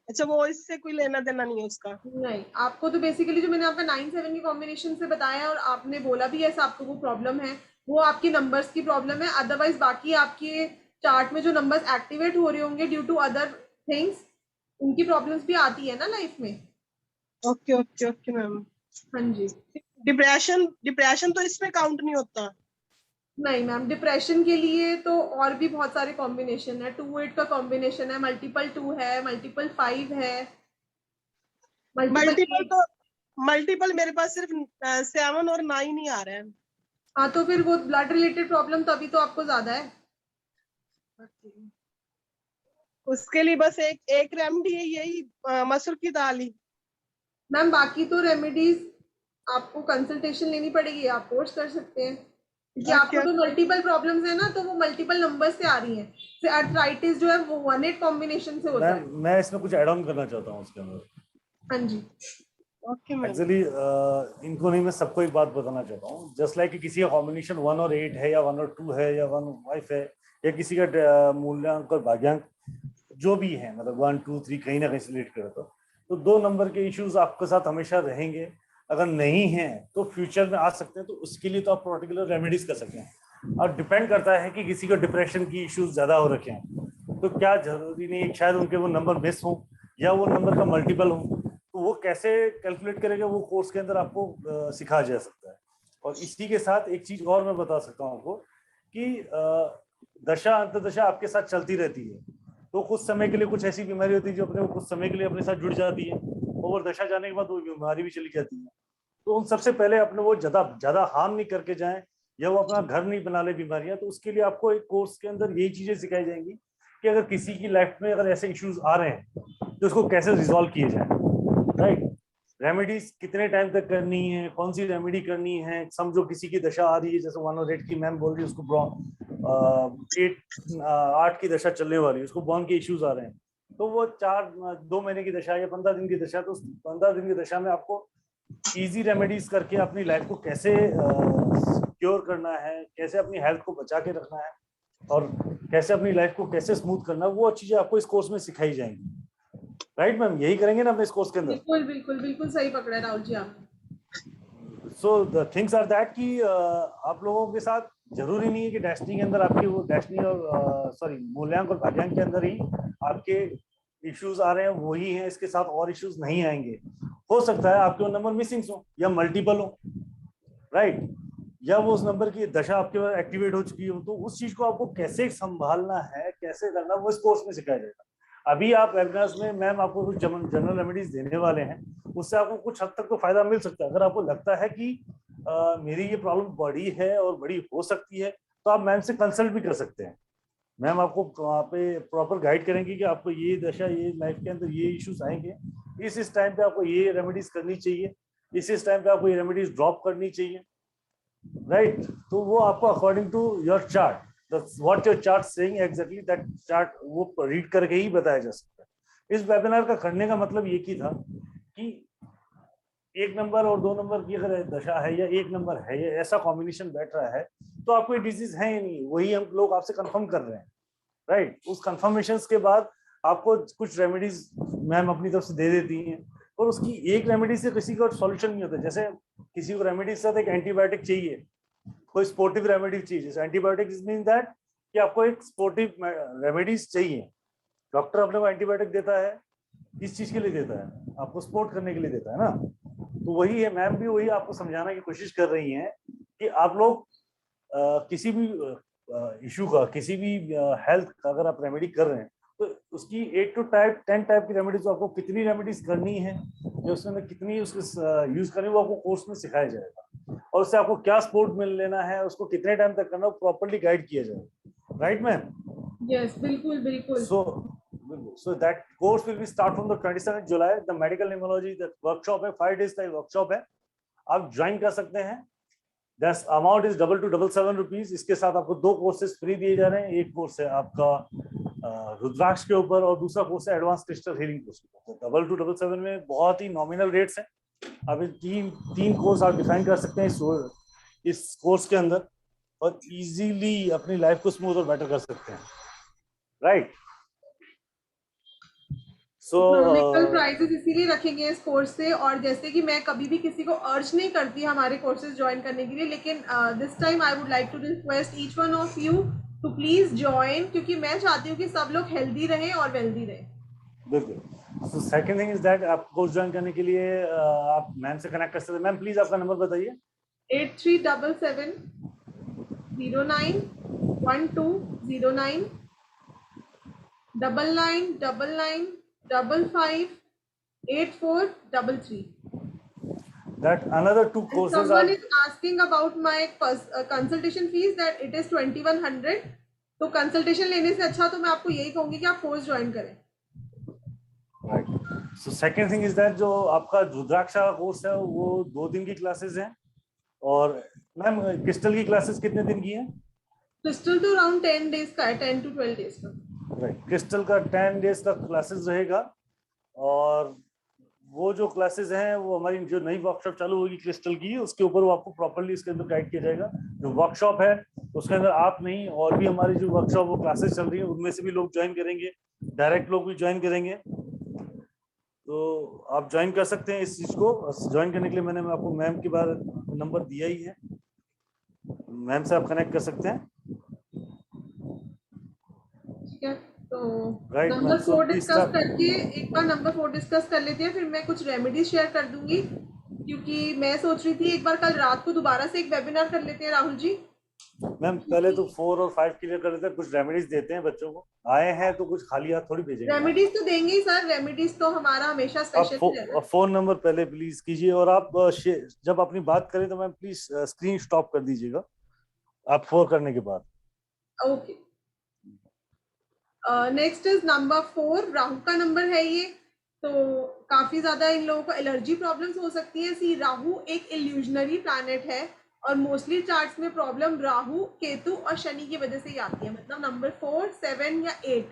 अच्छा, वो इससे कोई लेना देना नहीं है उसका? नहीं, आपको तो बेसिकली जो मैंने आपका 9 7 की कॉम्बिनेशन से बताया और आपने बोला भी ऐसा आपको वो प्रॉब्लम है, वो आपके नंबर्स की प्रॉब्लम है। अदरवाइज बाकी आपके चार्ट में जो नंबर्स एक्टिवेट हो रहे होंगे ड्यू टू अदर थिंग्स, उनकी प्रॉब्लम्स भी आती है ना लाइफ में। Okay okay okay ma'am. हाँ जी। डिप्रेशन तो इसमें काउंट नहीं होता? नहीं मैम, डिप्रेशन के लिए तो और भी बहुत सारे कॉम्बिनेशन है। 2 8 का कॉम्बिनेशन है, मल्टीपल 2 है, मल्टीपल 5 है, मल्टीपल मेरे पास सिर्फ 7 और 9 ही आ रहे हैं। हाँ, तो फिर वो ब्लड रिलेटेड प्रॉब्लम तभी तो आपको ज्यादा है। उसके लिए बस एक रेमेडी है, यही मसूर की दाल ही। मैम बाकी तो रेमेडीज आपको कंसल्टेशन लेनी पड़ेगी, आप कोर्स कर सकते हैं क्योंकि आपको तो मल्टीपल प्रॉब्लम्स है ना, तो वो मल्टीपल नंबर से आ रही हैं। जैसे अर्थराइटिस जो है वो 1 8 कॉम्बिनेशन से होता है। मैं इसमें कुछ ऐड ऑन करना चाहता हूँ उसके अंदर। हाँ जी। एक्चुअली इनको नहीं, मैं सबको एक बात बताना चाहता हूँ। जस्ट लाइक किसी का कॉम्बिनेशन 1 और 8 है, या 1 और 2 है, या 1 और 5 है, या किसी का मूल्यांक और भाग्यांक जो भी है, मतलब 1 2 3 कहीं ना कहीं से रिलेट करता, तो 2 नंबर के इश्यूज आपके साथ हमेशा रहेंगे। अगर नहीं है तो फ्यूचर में आ सकते हैं, तो उसके लिए तो आप पर्टिकुलर रेमेडीज कर सकते हैं। और डिपेंड करता है कि किसी को डिप्रेशन की इश्यूज ज्यादा हो रखे हैं, तो क्या जरूरी नहीं है शायद उनके वो नंबर मिस हो या वो नंबर का मल्टीपल हो, तो वो कैसे कैलकुलेट करेंगे वो कोर्स के अंदर आपको सिखाया जा सकता है। और इसी के साथ एक चीज और मैं बता सकता हूँ आपको कि दशा अंतर्दशा आपके साथ चलती रहती है, तो कुछ समय के लिए कुछ ऐसी बीमारी होती है जो अपने कुछ समय के लिए अपने साथ जुड़ जाती है, और दशा जाने के बाद वो बीमारी भी चली जाती है। तो उन सबसे पहले अपने वो ज्यादा हार्म नहीं करके जाएं या वो अपना घर नहीं बना ले बीमारियां, तो उसके लिए आपको एक कोर्स के अंदर यही चीजें सिखाई जाएंगी कि अगर किसी की लाइफ में अगर ऐसे इश्यूज आ रहे हैं तो उसको कैसे रिजॉल्व किए जाए, राइट। रेमेडीज कितने टाइम तक करनी है, कौन सी रेमेडी करनी है। समझो किसी की दशा आ रही है, जैसे 108 की मैम बोल रही है, उसको 8 की दशा चलने वाली है, उसको बॉर्न के इश्यूज आ रहे हैं, तो वो 2 महीने की दशा या 15 दिन की दशा, तो 15 दिन की दशा में आपको इजी रेमेडीज करके अपनी लाइफ को कैसे क्योर करना है, कैसे अपनी हेल्थ को बचा के रखना है, और कैसे अपनी लाइफ को कैसे स्मूथ करना है, वो चीजें आपको इस कोर्स में सिखाई जाएंगी, राइट मैम। यही करेंगे ना अपने इस कोर्स के अंदर। बिल्कुल बिल्कुल बिल्कुल सही पकड़ा है राहुल जी आपने। So the things are that कि आप लोगों के साथ जरूरी नहीं है कि डेस्टिनी के अंदर आपकी वो डेस्टिनी और मूल्यांक और भाग्यांक के अंदर ही आपके इश्यूज आ रहे हैं वही हैं, इसके साथ और इश्यूज नहीं आएंगे। हो सकता है आपके वो नंबर मिसिंग हो या मल्टीपल हो, राइट, या वो उस नंबर की दशा आपके पास एक्टिवेट हो चुकी हो, तो उस चीज को आपको कैसे संभालना है, कैसे करना, वो इस कोर्स में सिखाया जाएगा। अभी आप वेबिनार्स में मैम आपको कुछ जनरल रेमेडीज देने वाले हैं, उससे आपको कुछ हद तक तो फायदा मिल सकता है। अगर आपको लगता है कि मेरी ये प्रॉब्लम बड़ी है और बड़ी हो सकती है, तो आप मैम से कंसल्ट भी कर सकते हैं। मैम आपको वहाँ पे प्रॉपर गाइड करेंगे कि आपको ये दशा, ये लाइफ के अंदर ये इश्यूज आएंगे, इस टाइम पे आपको ये रेमेडीज करनी चाहिए, इस टाइम पे आपको ये रेमेडीज ड्रॉप करनी चाहिए, राइट। तो वो आपको according to your chart, what your chart saying exactly, that chart वो रीड करके ही बताया जा सकता है। इस वेबिनार का करने का मतलब ये की था कि 1 नंबर और 2 नंबर की अगर दशा है या 1 नंबर है या ऐसा कॉम्बिनेशन बैठ रहा है, तो आपको ये डिजीज है या नहीं, वही हम लोग आपसे कंफर्म कर रहे हैं, राइट। उस कंफर्मेशन के बाद आपको कुछ रेमेडीज मैम अपनी तरफ से दे देती हैं, और उसकी एक रेमेडी से किसी का सॉल्यूशन नहीं होता। जैसे किसी को रेमेडी के साथ एक एंटीबायोटिक चाहिए, कोई स्पोर्टिव रेमेडी चाहिए, जैसे एंटीबायोटिक मीन दैट कि आपको एक स्पोर्टिव रेमेडीज चाहिए। डॉक्टर अपने को एंटीबायोटिक देता है, किस चीज के लिए देता है, आपको स्पोर्ट करने के लिए देता है ना। तो वही है, मैम भी वही आपको समझाने की कोशिश कर रही हैं कि आप लोग किसी भी इशू का, किसी भी हेल्थ का अगर आप रेमेडी कर रहे हैं, तो उसकी 8 to 10 टाइप की रेमेडीज, आपको कितनी रेमेडीज करनी है या उसके अंदर कितनी उसके यूज करनी है, वो आपको कोर्स में सिखाया जाएगा। और उससे आपको क्या स्पोर्ट मिल लेना है, उसको कितने टाइम तक करना, प्रॉपर्ली गाइड किया जाएगा, राइट मैम। यस, बिल्कुल बिल्कुल। So that course will be start from the 27th July. The medical immunology that workshop है, 5 days का वर्कशॉप है, आप ज्वाइन कर सकते हैं। That amount is $777 rupees। इसके साथ आपको 2 कोर्सेज फ्री दिए जा रहे हैं। एक कोर्स है आपका रुद्राक्ष के ऊपर और दूसरा कोर्स है एडवांस क्रिस्टल हीलिंग कोर्स। $2277 में बहुत ही नॉमिनल रेट्स हैं। अब तीन कोर्स आप डिफाइन कर सकते हैं इस कोर्स के अंदर, और इजीली अपनी लाइफ को स्मूथ और बेटर कर सकते हैं, राइट। इकोनॉमिकल प्राइसेस इसीलिए रखेंगे इस कोर्स से, और जैसे कि मैं कभी भी किसी को अर्ज नहीं करती हमारे कोर्सेज ज्वाइन करने के लिए, लेकिन this time I would like to request each one of you to please join, क्योंकि मैं चाहती हूँ कि सब लोग हेल्दी रहें और वेल्दी रहें। बिल्कुल। So second thing is that आप कोर्स ज्वाइन करने के लिए आप मैम से कनेक्ट कर सकते हैं। मैम प्लीज आपका नंबर बताइए। 8377 09 1209 9999 55 8433. That another 2 courses someone is asking about my consultation fees, that it is 2100. तो कंसल्टेशन लेने से अच्छा तो मैं आपको यही कहूंगी कि आप कोर्स ज्वाइन करें। Right. So second thing is that जो आपका रुद्राक्षा कोर्स है वो 2 दिन की क्लासेस हैं, और मैम क्रिस्टल की क्लासेस कितने दिन की हैं? क्रिस्टल तो अराउंड 10 डेज का है, 10 to 12 डेज का। राइट, क्रिस्टल का 10 डेज का क्लासेस रहेगा, और वो जो क्लासेस हैं वो हमारी जो नई वर्कशॉप चालू होगी क्रिस्टल की, उसके ऊपर वो आपको प्रॉपर्ली इसके अंदर गाइड किया जाएगा। जो वर्कशॉप है उसके अंदर आप नहीं, और भी हमारी जो वर्कशॉप वो क्लासेस चल रही है उनमें से भी लोग ज्वाइन करेंगे, डायरेक्ट लोग भी ज्वाइन करेंगे। तो आप ज्वाइन कर सकते हैं इस चीज को। ज्वाइन करने के लिए मैंने आपको मैम के बारे नंबर दिया ही है, मैम से आप कनेक्ट कर सकते हैं। ठीक है, तो Right, number ma'am. So 4 please discuss start. करके एक बार नंबर 4 डिस्कस कर लेते हैं, फिर मैं कुछ रेमेडीज शेयर कर दूंगी, क्योंकि मैं सोच रही थी एक बार कल रात को दोबारा से एक वेबिनार कर लेते हैं राहुल जी। मैम पहले तो 4 और 5 क्लियर कर लेते हैं, कुछ रेमेडीज देते हैं बच्चों को। आए हैं तो कुछ खाली हाथ थोड़ी भेजेंगे। रेमेडीज तो देंगे ही सर, रेमेडीज तो हमारा हमेशा स्पेशल ही रहता है। आप फोन नंबर पहले प्लीज कीजिए, और आप जब अपनी बात करें तो मैम प्लीज स्क्रीन स्टॉप कर दीजिएगा आप 4 करने के बाद। Okay, next is number 4, Rahu का नंबर है ये। तो काफी ज्यादा इन लोगों को एलर्जी प्रॉब्लम्स हो सकती है। सी राहु एक इल्यूजनरी प्लैनेट है और मोस्टली चार्ट्स में प्रॉब्लम राहु, केतु और शनि की वजह से ही आती है। मतलब नंबर 4, 7 या 8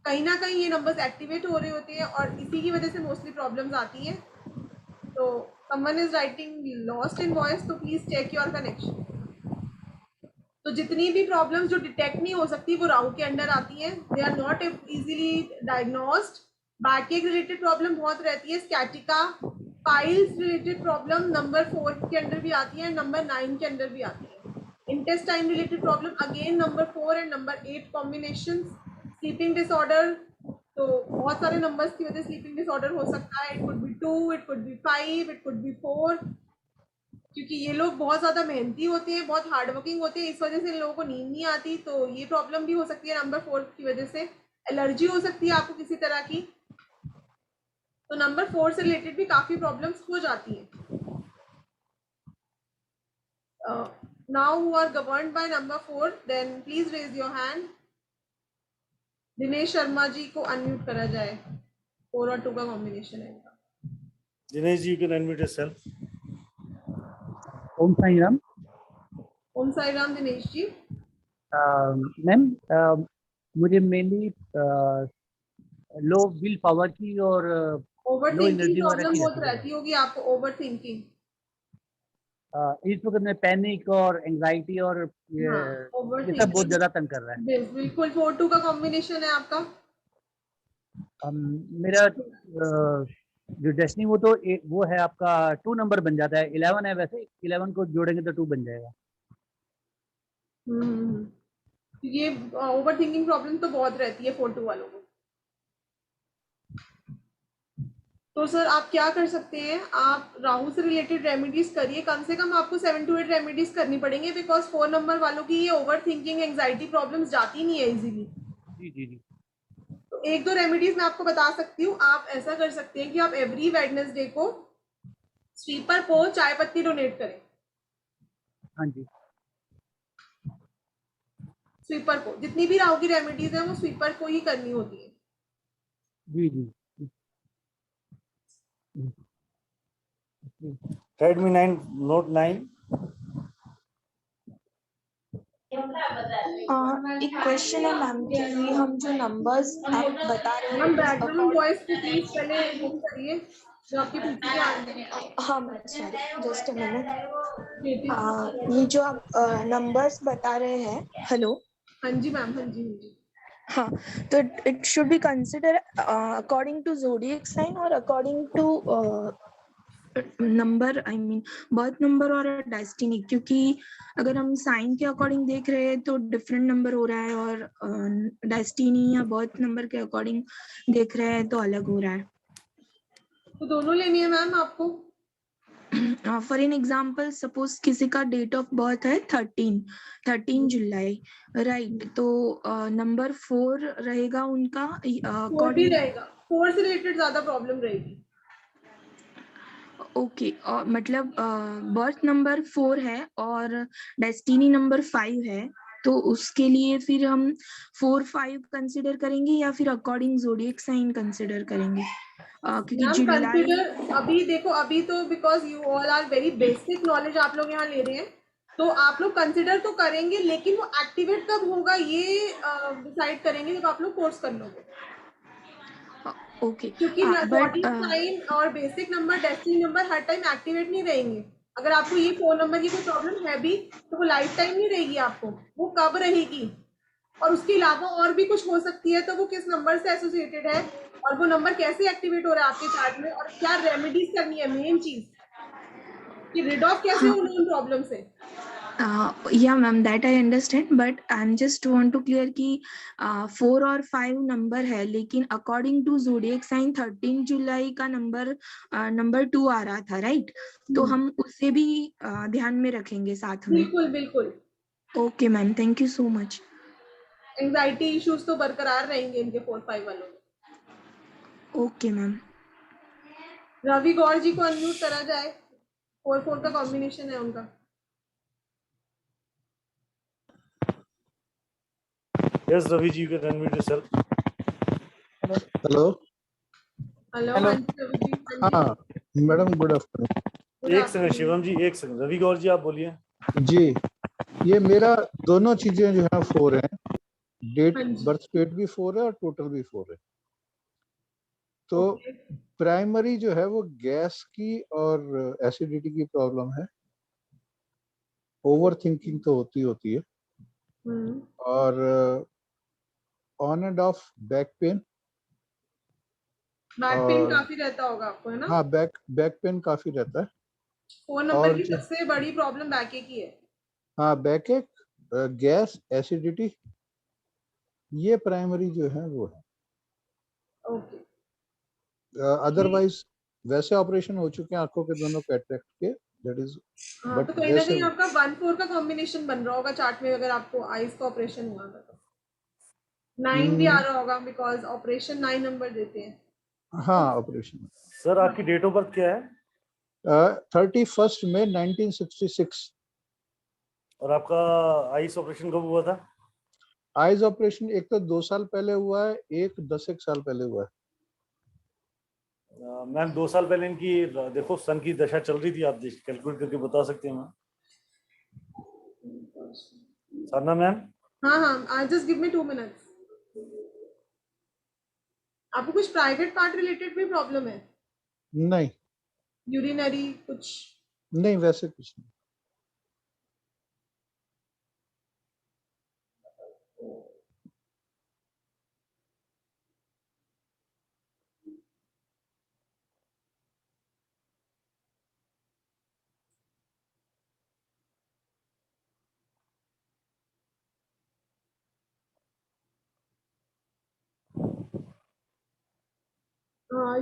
कहीं ना कहीं ये नंबर्स एक्टिवेट हो रहे होते हैं और इसी की वजह से मोस्टली प्रॉब्लम्स आती हैं। तो someone is writing lost in voice, तो प्लीज चेक योर कनेक्शन। तो जितनी भी प्रॉब्लम्स जो डिटेक्ट नहीं हो सकती वो राहु के अंडर आती हैं। They are not easily diagnosed. Backache related problem बहुत रहती है, sciatica, piles related problem number 4 के अंडर भी आती है, नंबर 9 के अंदर भी आती है। Intestine related problem again number 4 and number 8 combination. Sleeping disorder, तो बहुत सारे नंबर्स की वजह से स्लीपिंग डिसऑर्डर हो सकता है। It could B 2, it could B 5, it could B 4, क्योंकि ये लोग बहुत ज्यादा मेहनती होते हैं, बहुत हार्ड वर्किंग होते हैं, इस वजह से इन लोगों को नींद नहीं आती। तो ये प्रॉब्लम भी हो सकती है नंबर 4 की वजह से। एलर्जी हो सकती है आपको किसी तरह की। तो नंबर 4 से रिलेटेड भी काफी प्रॉब्लम्स हो जाती हैं। Now who are governed by number 4, then please raise your hand. Dinesh Sharma ji को अनम्यूट करा जाए, 4 और 2 का कॉम्बिनेशन है इनका। Dinesh ji, you can unmute yourself. Om Sai Ram. Om Sai Ram Dinesh ji. Ma'am मुझे मेनली लो विल पावर की और ओवर लो थिंकिंग एनर्जी वगैरह प्रॉब्लम की बहुत रहती है। रहती होगी आपको, ओवर थिंकिंग। इस वक्त में पैनिक और एंजाइटी और ये ओवर सब बहुत थिंकिंग ज्यादा तंग कर रहा है। बिल्कुल। 4-2 का कॉम्बिनेशन है आपका। मेरा जो डेस्टिनी वो तो वो है आपका 2 नंबर बन जाता है। 11 है, वैसे 11 को जोड़ेंगे तो 2 बन जाएगा। ये ओवर थिंकिंग प्रॉब्लम तो बहुत रहती है 4-2 वालों को। तो सर आप क्या कर सकते हैं, आप राहु से रिलेटेड रेमेडीज करिए। कम से कम आपको 7 to 8 रेमेडीज करनी पड़ेंगे, बिकॉज 4 नंबर वालों की ये ओवर थिंकिंग, एंजाइटी प्रॉब्लम्स जाती नहीं है इजीली। जी जी जी। तो 1-2 रेमेडीज मैं आपको बता सकती हूँ। आप ऐसा कर सकते हैं कि आप एवरी वेडनेसडे को स्वीपर को चाय पत्ती डोनेट करें। हाँ जी। स्वीपर को, जितनी भी राहु की रेमेडीज है वो स्वीपर को ही करनी होती है। जी जी। Redmi 9 Note 9। एक क्वेश्चन है मैम कि हम जो नंबर्स आप बता रहे हम हो बैकग्राउंड वॉइस को प्लीज पहले रिमूव करिए जो आपके पीछे आ रही है। हाँ ma'am, sorry, just a minute. ये जो आप नंबर्स बता रहे हैं, हेलो। हाँ जी मैम, हाँ जी हाँ जी। हाँ, तो it should be consider according to zodiac sign और according to number, I mean birth number और डेस्टिनी। क्योंकि अगर हम साइन के अकॉर्डिंग देख रहे हैं तो डिफरेंट नंबर हो रहा है, और डेस्टिनी या बर्थ नंबर के अकॉर्डिंग देख रहे हैं तो अलग हो रहा है। तो दोनों लेनी है मैम आपको। फॉर एन एग्जाम्पल, सपोज किसी का डेट ऑफ बर्थ है 13 जुलाई, राइट? तो नंबर 4 रहेगा उनका 4 भी रहेगा, 4 से रिलेटेड ज्यादा प्रॉब्लम रहेगी। ओके, मतलब बर्थ नंबर 4 है और डेस्टिनी नंबर 5 है, तो उसके लिए फिर हम 4-5 कंसिडर करेंगे या फिर अकॉर्डिंग ज़ोडिएक साइन कंसिडर करेंगे? क्योंकि जुलाई कंसिडर अभी देखो, अभी तो because you all are very basic knowledge आप लोग यहाँ ले रहे हैं, तो आप लोग कंसिडर तो करेंगे, लेकिन वो एक्टिवेट कब होगा ये डिसाइड करेंगे जब आप लोग कोर्स कर लोगे। ओके, क्योंकि ज़ोडिएक साइन और बेसिक नंबर, डेस्टिनी नंबर हर टाइम एक्टिवेट नहीं रहेंगे। अगर आपको ये 4 नंबर की कोई प्रॉब्लम है भी तो वो लाइफ टाइम नहीं रहेगी, आपको वो कब रहेगी। और उसके अलावा और भी कुछ हो सकती है, तो वो किस नंबर से एसोसिएटेड है और वो नंबर कैसे एक्टिवेट हो रहा है आपके चार्ट में, और क्या रेमेडीज करनी है, मेन चीज कि रिड ऑफ कैसे होना उन प्रॉब्लम से। Yeah, ma'am, that I understand, but I'm just want to clear कि 4 और 5 नंबर है, लेकिन according to zodiac sign 13 जुलाई का नंबर 2 आ रहा था, राइट? तो हम उसे भी ध्यान में रखेंगे साथ में। बिल्कुल बिल्कुल। Okay ma'am, thank you so much. Anxiety issues तो बरकरार रहेंगे इनके 4-5 वालों में। Okay ma'am. रवि गौर जी को अनम्यूट करा जाए, 4-4 का कॉम्बिनेशन है उनका। Yes, Ravi ji, you can unmute yourself. Hello hello, hello. हाँ जी रवि जी। हाँ मैडम, गुड आफ्टरनून। एक सेकंड शिवम जी, एक सेकंड। रवि गौर जी आप बोलिए। जी, ये मेरा दोनों चीजें जो है 4 है, डेट बर्थ डेट भी 4 है और टोटल भी 4 है। तो प्राइमरी जो है वो गैस की और एसिडिटी की प्रॉब्लम है। ओवर थिंकिंग तो होती है, और on end of back pain. Back pain काफी रहता होगा आपको, है ना? हाँ, बैक पेन काफी रहता है। 4 नंबर की सबसे बड़ी प्रॉब्लम बैक एक ही है। हाँ, बैक एक, गैस, एसिडिटी, ये प्राइमरी जो है वो है। ओके। अदरवाइज वैसे ऑपरेशन हो चुके हैं आंखों के दोनों कैटरेक्ट के, दैट इज। हाँ, तो कहीं ना कहीं आपका 1-4 का कॉम्बिनेशन बन रहा होगा चार्ट में, अगर आपको आईज का ऑपरेशन हुआ था तो 9 भी आ रहा होगा, बिकॉज ऑपरेशन 9 नंबर देते हैं। हाँ, ऑपरेशन। सर आपकी डेट ऑफ बर्थ क्या है? 31 मई 1966। और आपका आईज ऑपरेशन कब हुआ था? आईज ऑपरेशन एक तो 2 साल पहले हुआ है, एक 10 साल पहले हुआ है। मैम 2 साल पहले इनकी देखो सन की दशा चल रही थी, आप कैलकुलेट करके बता सकते हैं मैम। सरना मैम। हाँ, जस्ट गिव मी 2 मिनट्स। आपको कुछ प्राइवेट पार्ट रिलेटेड भी प्रॉब्लम है? नहीं, यूरिनरी कुछ? नहीं वैसे कुछ नहीं।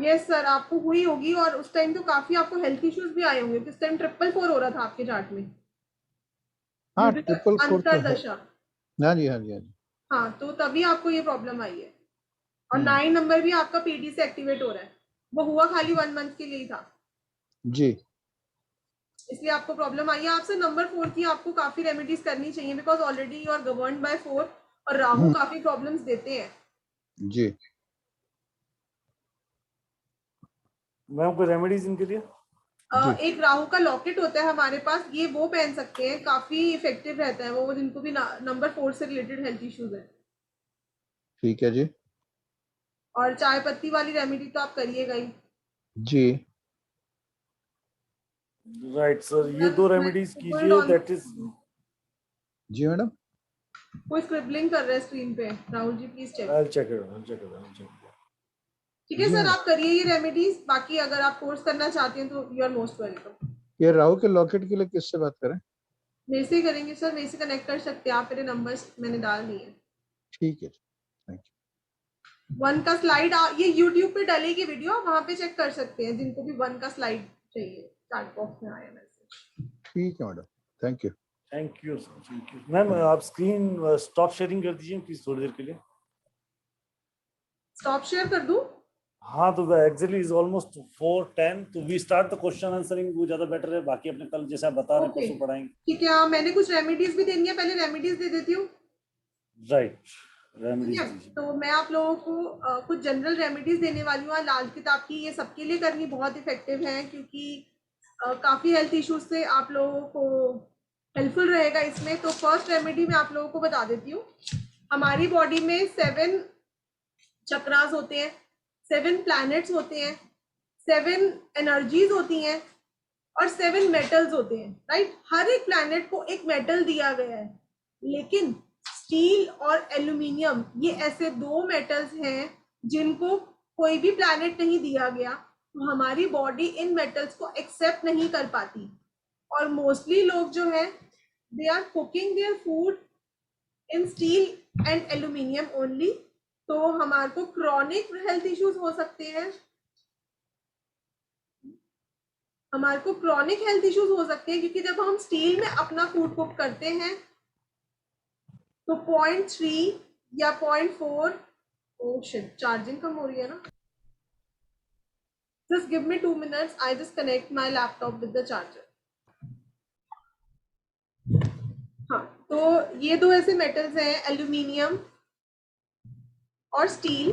यस सर, आपको हुई होगी, और उस टाइम तो काफी आपको हेल्थ इश्यूज भी आए होंगे। किस टाइम 444 हो रहा था आपके चार्ट में? हाँ, 444 तो है। अंतरदशा। हाँ जी, हाँ जी, हाँ जी। हाँ, तो तभी आपको ये प्रॉब्लम आई है। और 9 नंबर भी आपका पीडी से एक्टिवेट हो रहा है। वो हुआ खाली 1 मंथ के लिए ही था, जी। इसलिए आपको प्रॉब्लम आई है। आपसे नंबर 4 की आपको काफी रेमेडीज करनी चाहिए, because already you are governed by 4, और राहु काफी प्रॉब्लम्स देते हैं। जी मैम कोई रेमेडीज इनके लिए? एक राहु का लॉकेट होता है हमारे पास, ये वो पहन सकते हैं, काफी इफेक्टिव रहता है वो, जिनको भी नंबर 4 से रिलेटेड हेल्थ इश्यूज है। ठीक है जी। और चाय पत्ती वाली रेमेडी तो आप करिएगा ही। जी राइट सर, ये 2 रेमेडीज कीजिए, दैट इज। जी मैडम। कोई स्क्रिबलिंग कर रहे हैं स्क्रीन पे, Rahul ji please check. I'll check it. ठीक है सर, आप करिए ये रेमेडीज। बाकी अगर आप कोर्स करना चाहते हैं तो यू आर मोस्ट वेलकम। ये राहु के लॉकेट के लिए किससे बात करें? मेरे से करेंगे सर, मेरे से कनेक्ट कर सकते हैं आप, मेरे नंबर्स मैंने डाल दिए। ठीक है, थैंक यू। 1 का स्लाइड ये YouTube पे डालेगी वीडियो, वहां पे चेक कर सकते हैं जिनको भी 1 का स्लाइड चाहिए। चैट बॉक्स में आया मैसेज। ठीक है madam, thank you. Thank you sir, thank you. Ma'am आप स्क्रीन स्टॉप शेयरिंग कर दीजिए प्लीज थोड़ी देर के लिए। स्टॉप शेयर कर दूं? हाँ, तो एक्चुअली इज ऑलमोस्ट 4:10, तो we start the question answering, वो ज्यादा बेटर है। बाकी अपने कल जैसे आप बता रहे हैं परसों पढ़ाएंगे। ठीक है, मैंने कुछ रेमेडीज भी देनी है, पहले रेमेडीज दे देती हूँ। राइट, रेमेडीज दीजिए। तो मैं आप लोगों को कुछ जनरल रेमेडीज देने वाली हूँ लाल किताब की। ये सबके लिए करनी बहुत इफेक्टिव है, क्योंकि काफी हेल्थ इश्यूज से आप लोगों को हेल्पफुल रहेगा इसमें। तो फर्स्ट रेमेडी मैं आप लोगों को बता देती हूँ। हमारी बॉडी में 7 चक्रास होते हैं, 7 प्लैनेट्स होते हैं, 7 एनर्जीज होती हैं, और 7 मेटल्स होते हैं, राइट? हर एक प्लैनेट को एक मेटल दिया गया है, लेकिन स्टील और एल्यूमिनियम ये ऐसे 2 मेटल्स हैं जिनको कोई भी प्लैनेट नहीं दिया गया तो हमारी बॉडी इन मेटल्स को एक्सेप्ट नहीं कर पाती। और मोस्टली लोग जो है they are cooking their food in steel and aluminium only, तो हमारे को क्रॉनिक हेल्थ इश्यूज हो सकते हैं, हमारे को क्रॉनिक हेल्थ इश्यूज हो सकते हैं, क्योंकि जब हम स्टील में अपना फूड कुक करते हैं तो 0.3 या 0.4, ओह शिट चार्जिंग कम हो रही है ना, just give me 2 minutes, I just connect my laptop with the charger। हाँ, तो ये दो ऐसे मेटल्स हैं एल्यूमिनियम और स्टील,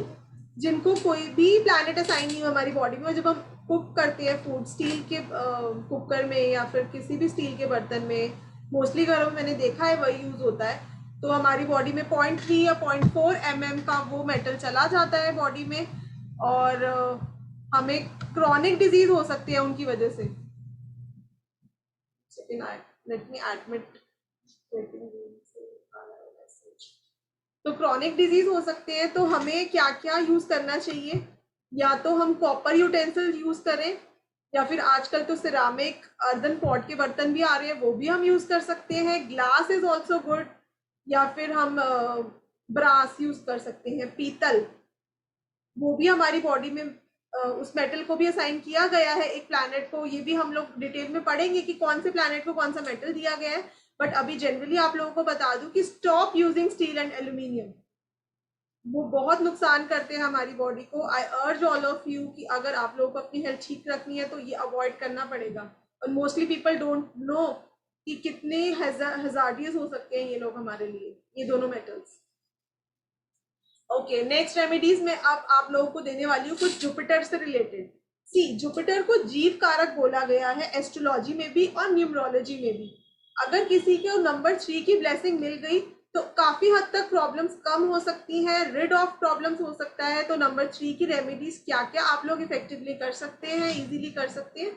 जिनको कोई भी प्लैनेट असाइन नहीं हुआ हमारी बॉडी में। जब हम कुक करते हैं फूड स्टील के कुकर में या फिर किसी भी स्टील के बर्तन में, मोस्टली घरों में मैंने देखा है वही यूज होता है, तो हमारी बॉडी में 0.3 या 0.4 mm का वो मेटल चला जाता है बॉडी में, और हमें क्रॉनिक डिजीज हो सकती है उनकी वजह से। Let me admit. तो क्रॉनिक डिजीज हो सकते हैं, तो हमें क्या क्या यूज करना चाहिए? या तो हम कॉपर यूटेंसिल यूज करें, या फिर आजकल तो सिरामिक अर्दन पॉट के बर्तन भी आ रहे हैं, वो भी हम यूज कर सकते हैं। ग्लास इज ऑल्सो गुड, या फिर हम ब्रास यूज कर सकते हैं, पीतल, वो भी हमारी बॉडी में उस मेटल को भी असाइन किया गया है एक प्लैनेट को। ये भी हम लोग डिटेल में पढ़ेंगे कि कौन से प्लैनेट को कौन सा मेटल दिया गया है, बट अभी जनरली आप लोगों को बता दूं कि stop using steel and aluminium, वो बहुत नुकसान करते हैं हमारी बॉडी को। आई अर्ज ऑल ऑफ यू कि अगर आप लोगों को अपनी हेल्थ ठीक रखनी है तो ये अवॉइड करना पड़ेगा। और मोस्टली पीपल डोंट नो कि कितने हजार्डियस हो सकते हैं ये लोग हमारे लिए, ये दोनों मेटल्स। ओके, नेक्स्ट रेमेडीज में अब आप लोगों को देने वाली हूँ कुछ जुपिटर से रिलेटेड। सी, जुपिटर को जीव कारक बोला गया है एस्ट्रोलॉजी में भी और न्यूमरोलॉजी में भी। अगर किसी को नंबर 3 की ब्लेसिंग मिल गई तो काफी हद तक प्रॉब्लम्स कम हो सकती हैं, रिड ऑफ प्रॉब्लम्स हो सकता है। तो नंबर 3 की रेमेडीज क्या क्या आप लोग इफेक्टिवली कर सकते हैं, इजीली कर सकते हैं?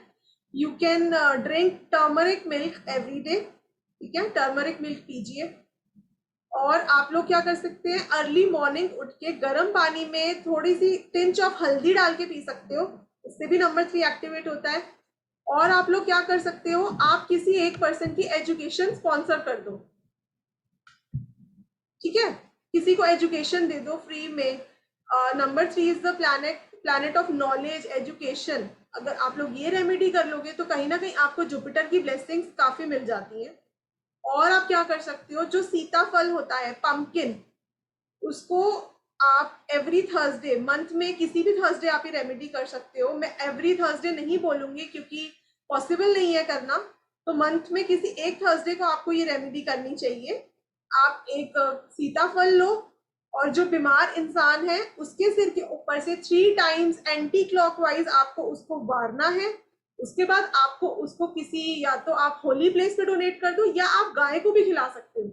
You can drink turmeric milk every day, ठीक है, टर्मरिक मिल्क पीजिए। और आप लोग क्या कर सकते हैं, अर्ली मॉर्निंग उठ के गर्म पानी में थोड़ी सी पिंच ऑफ हल्दी डाल के पी सकते हो, इससे भी नंबर 3 एक्टिवेट होता है। और आप लोग क्या कर सकते हो, आप किसी एक पर्सन की एजुकेशन स्पॉन्सर कर दो, ठीक है, किसी को एजुकेशन दे दो फ्री में। Number 3 is the planet of knowledge, education. अगर आप लोग ये रेमेडी कर लोगे तो कहीं ना कहीं आपको जुपिटर की ब्लेसिंग्स काफी मिल जाती हैं। और आप क्या कर सकते हो, जो सीताफल होता है पंपकिन, उसको आप एवरी थर्सडे, मंथ में किसी भी थर्सडे आप ये रेमेडी कर सकते हो। मैं एवरी थर्सडे नहीं बोलूंगी क्योंकि पॉसिबल नहीं है करना, तो मंथ में किसी एक थर्सडे को आपको ये रेमेडी करनी चाहिए। आप एक सीताफल लो और जो बीमार इंसान है उसके सिर के ऊपर से 3 टाइम्स एंटी क्लॉकवाइज आपको उसको वारना है। उसके बाद आपको उसको किसी, या तो आप होली प्लेस पे डोनेट कर दो या आप गाय को भी खिला सकते हो।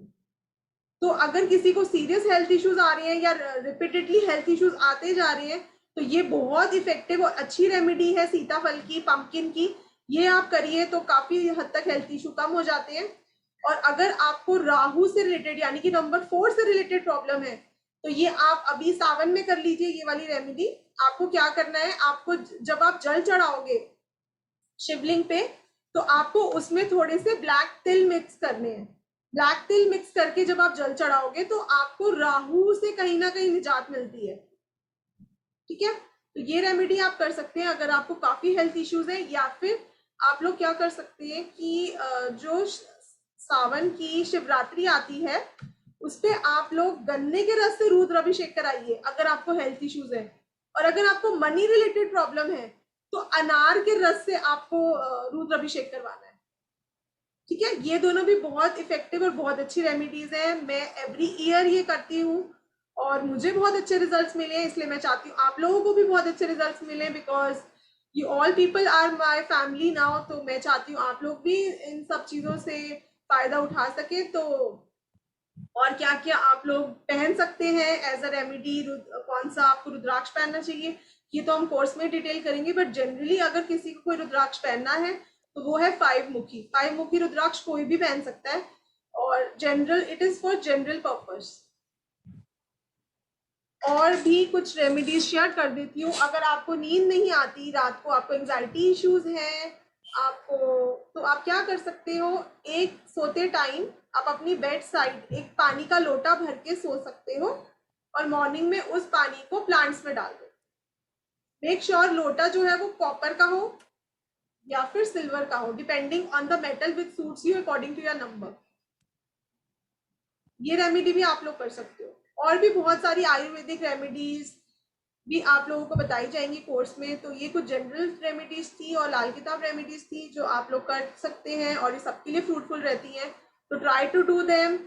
तो अगर किसी को सीरियस हेल्थ इश्यूज आ रहे हैं या रिपीटेडली हेल्थ इश्यूज आते जा रहे हैं तो ये बहुत इफेक्टिव और अच्छी रेमेडी है सीताफल की, पंपकिन की। ये आप करिए तो काफी हद तक हेल्थ इशू कम हो जाते हैं। और अगर आपको राहु से रिलेटेड यानी कि नंबर 4 से रिलेटेड प्रॉब्लम है तो ये आप अभी सावन में कर लीजिए ये वाली रेमेडी। आपको क्या करना है, आपको जब आप जल चढ़ाओगे शिवलिंग पे तो आपको उसमें थोड़े से ब्लैक तिल मिक्स करने हैं। ब्लैक तिल मिक्स करके जब आप जल चढ़ाओगे तो आपको राहु से कहीं ना कहीं निजात मिलती है, ठीक है। तो ये रेमेडी आप कर सकते हैं अगर आपको काफी हेल्थ इश्यूज है। या फिर आप लोग क्या कर सकते हैं कि जो सावन की शिवरात्रि आती है उस पे आप लोग गन्ने के रस से रुद्राभिषेक कराइए अगर आपको हेल्थ इश्यूज है। और अगर आपको मनी रिलेटेड प्रॉब्लम है तो अनार के रस से आपको रुद्राभिषेक करवाना है, ठीक है। ये दोनों भी बहुत इफेक्टिव और बहुत अच्छी रेमेडीज हैं। मैं एवरी ईयर ये करती हूँ और मुझे बहुत अच्छे रिजल्ट्स मिले हैं, इसलिए मैं चाहती हूँ आप लोगों को भी बहुत अच्छे रिजल्ट्स मिले, because you all people are my family now. तो मैं चाहती हूँ आप लोग भी इन सब चीजों से फायदा उठा सके। तो और क्या क्या आप लोग पहन सकते हैं एज अ रेमेडी, कौन सा आपको रुद्राक्ष पहनना चाहिए ये तो हम कोर्स में डिटेल करेंगे, बट जनरली अगर किसी को कोई रुद्राक्ष पहनना है तो वो है 5 मुखी। 5 मुखी रुद्राक्ष कोई भी पहन सकता है और general, it is for general purpose. और भी कुछ रेमेडीज शेयर कर देती हूँ। अगर आपको नींद नहीं आती रात को, आपको एंजाइटी इश्यूज हैं आपको, तो आप क्या कर सकते हो, एक सोते टाइम आप अपनी बेड साइड एक पानी का लोटा भर के सो सकते हो और मॉर्निंग में उस पानी को प्लांट्स में डाल दो। मेक श्योर लोटा जो है वो कॉपर का हो या फिर सिल्वर का हो, depending on the metal which suits you according to your number. ये रेमेडी भी आप लोग कर सकते हो। और भी बहुत सारी आयुर्वेदिक रेमेडीज भी आप लोगों को बताई जाएंगी कोर्स में। तो ये कुछ जनरल रेमेडीज थी और लाल किताब रेमेडीज थी जो आप लोग कर सकते हैं और ये सबके लिए फ्रूटफुल रहती हैं। तो try to do them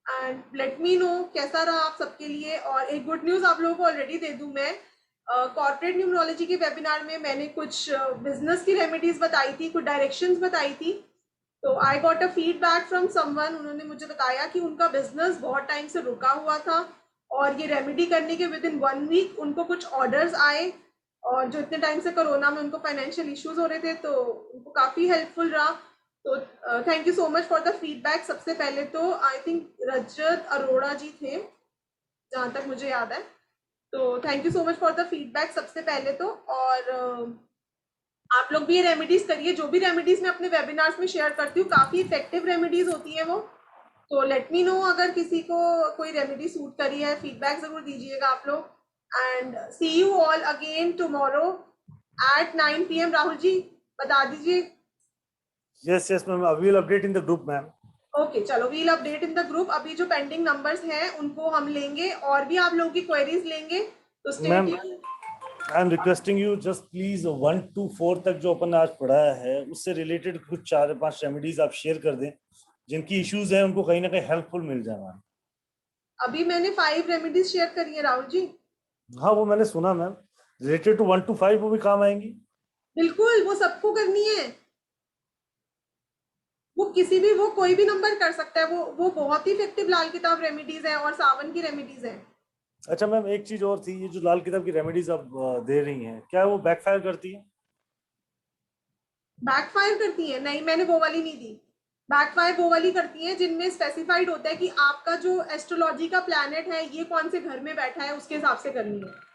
and let me know कैसा रहा आप सबके लिए। और एक गुड न्यूज़ आप लोगों को ऑलरेडी दे दूं मैं, कॉर्पोरेट न्यूमरोलॉजी के वेबिनार में मैंने कुछ बिजनेस की रेमेडीज बताई थी, कुछ डायरेक्शंस बताई थी। तो I got a feedback from someone, उन्होंने मुझे बताया कि उनका बिजनेस बहुत टाइम से रुका हुआ था और ये रेमेडी करने के विद इन 1 वीक उनको कुछ ऑर्डर्स आए, और जो इतने टाइम से कोरोना में उनको फाइनेंशियल इश्यूज हो रहे थे तो उनको काफ़ी हेल्पफुल रहा। तो thank you so much for the feedback. सबसे पहले तो आई थिंक रजत अरोड़ा जी थे जहाँ तक मुझे याद है। तो thank you so much for the feedback सबसे पहले तो। और आप लोग भी ये रेमेडीज करिए, जो भी रेमेडीज मैं अपने वेबिनार्स में शेयर करती हूँ काफ़ी इफेक्टिव रेमेडीज होती है वो। तो लेट मी नो अगर किसी को कोई रेमेडी सूट करी है, फीडबैक जरूर दीजिएगा आप लोग। And see you all again tomorrow at 9 PM। Rahul ji बता दीजिए। Yes ma'am, I will update in the group ma'am. Okay चलो, we'll update in the group. अभी जो पेंडिंग नंबर्स हैं उनको हम लेंगे और भी आप लोगों की क्वेरीज लेंगे। तो stay ma'am tuned. I am requesting you just please 1 to 4 तक जो अपन ने आज पढ़ाया है उससे रिलेटेड कुछ 4-5 रेमेडीज आप शेयर कर दें जिनकी इश्यूज हैं उनको कहीं ना कहीं हेल्पफुल मिल जाए मैम। अभी मैंने 5 रेमेडीज शेयर करी है राहुल जी। हाँ वो मैंने सुना मैम, रिलेटेड टू 1 to 5 वो भी काम आएंगी। बिल्कुल, वो सबको करनी है। वो किसी भी, वो कोई भी नंबर कर सकता है। वो बहुत ही इफेक्टिव लाल किताब रेमेडीज है और सावन की रेमेडीज है। अच्छा मैम, एक चीज और थी, ये जो लाल किताब की रेमेडीज आप दे रही हैं क्या वो बैकफायर करती है? बैकफायर करती है? नहीं, मैंने वो वाली नहीं दी। बैकफायर वो वाली करती है जिनमें स्पेसिफाइड होता है कि आपका जो एस्ट्रोलॉजी का प्लैनेट है ये कौन से घर में बैठा है, उसके हिसाब से करनी है।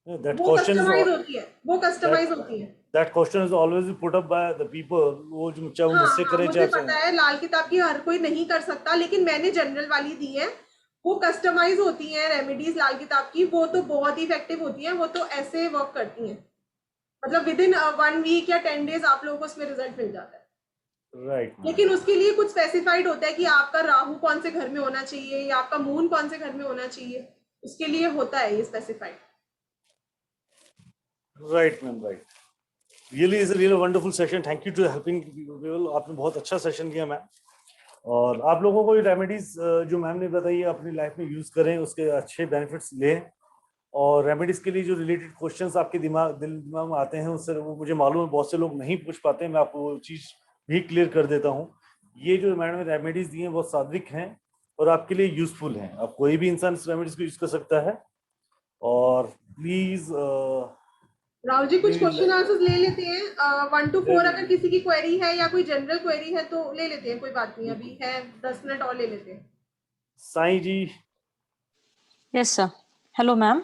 वो कस्टमाइज होती है, वो कस्टमाइज होती है। That question is always put up by the people, वो जो चाहे वो मुझसे करे मुझे चाहे पता है लाल किताब की हर कोई नहीं कर सकता, लेकिन मैंने जनरल वाली दी है। वो कस्टमाइज होती हैं रेमेडीज लाल किताब की, वो तो बहुत ही इफेक्टिव होती हैं। वो तो ऐसे वर्क करती हैं, मतलब विद इन 1 वीक या 10 डेज आप लोगों को उसमें रिजल्ट मिल जाता है। राइट। लेकिन उसके लिए कुछ स्पेसिफाइड होता है कि आपका राहु कौन से घर में होना चाहिए या आपका मून कौन से घर में होना चाहिए, उसके लिए होता है ये specified. Right ma'am, right. Really is a real wonderful session. Thank you to helping people. आपने बहुत अच्छा सेशन किया मैम। और आप लोगों को ये रेमेडीज जो मैम ने बताई है अपनी लाइफ में यूज करें, उसके अच्छे बेनिफिट्स लें। और रेमेडीज के लिए जो रिलेटेड क्वेश्चंस आपके दिमाग में आते हैं उससे वो मुझे मालूम है बहुत से लोग नहीं पूछ पाते हैं, मैं आपको वो चीज़ भी क्लियर कर देता हूँ। ये जो मैडम ने रेमेडीज दी हैं बहुत सात्विक हैं और आपके लिए यूजफुल हैं। अब कोई भी इंसान इस रेमेडीज को यूज कर सकता है। और प्लीज राहुल जी कुछ क्वेश्चन आंसर्स ले लेते हैं। 1 to 4 अगर किसी की क्वेरी है या कोई जनरल क्वेरी है तो ले लेते हैं, कोई बात नहीं, अभी है 10 मिनट और ले लेते हैं। Sai ji. Yes sir. Hello ma'am.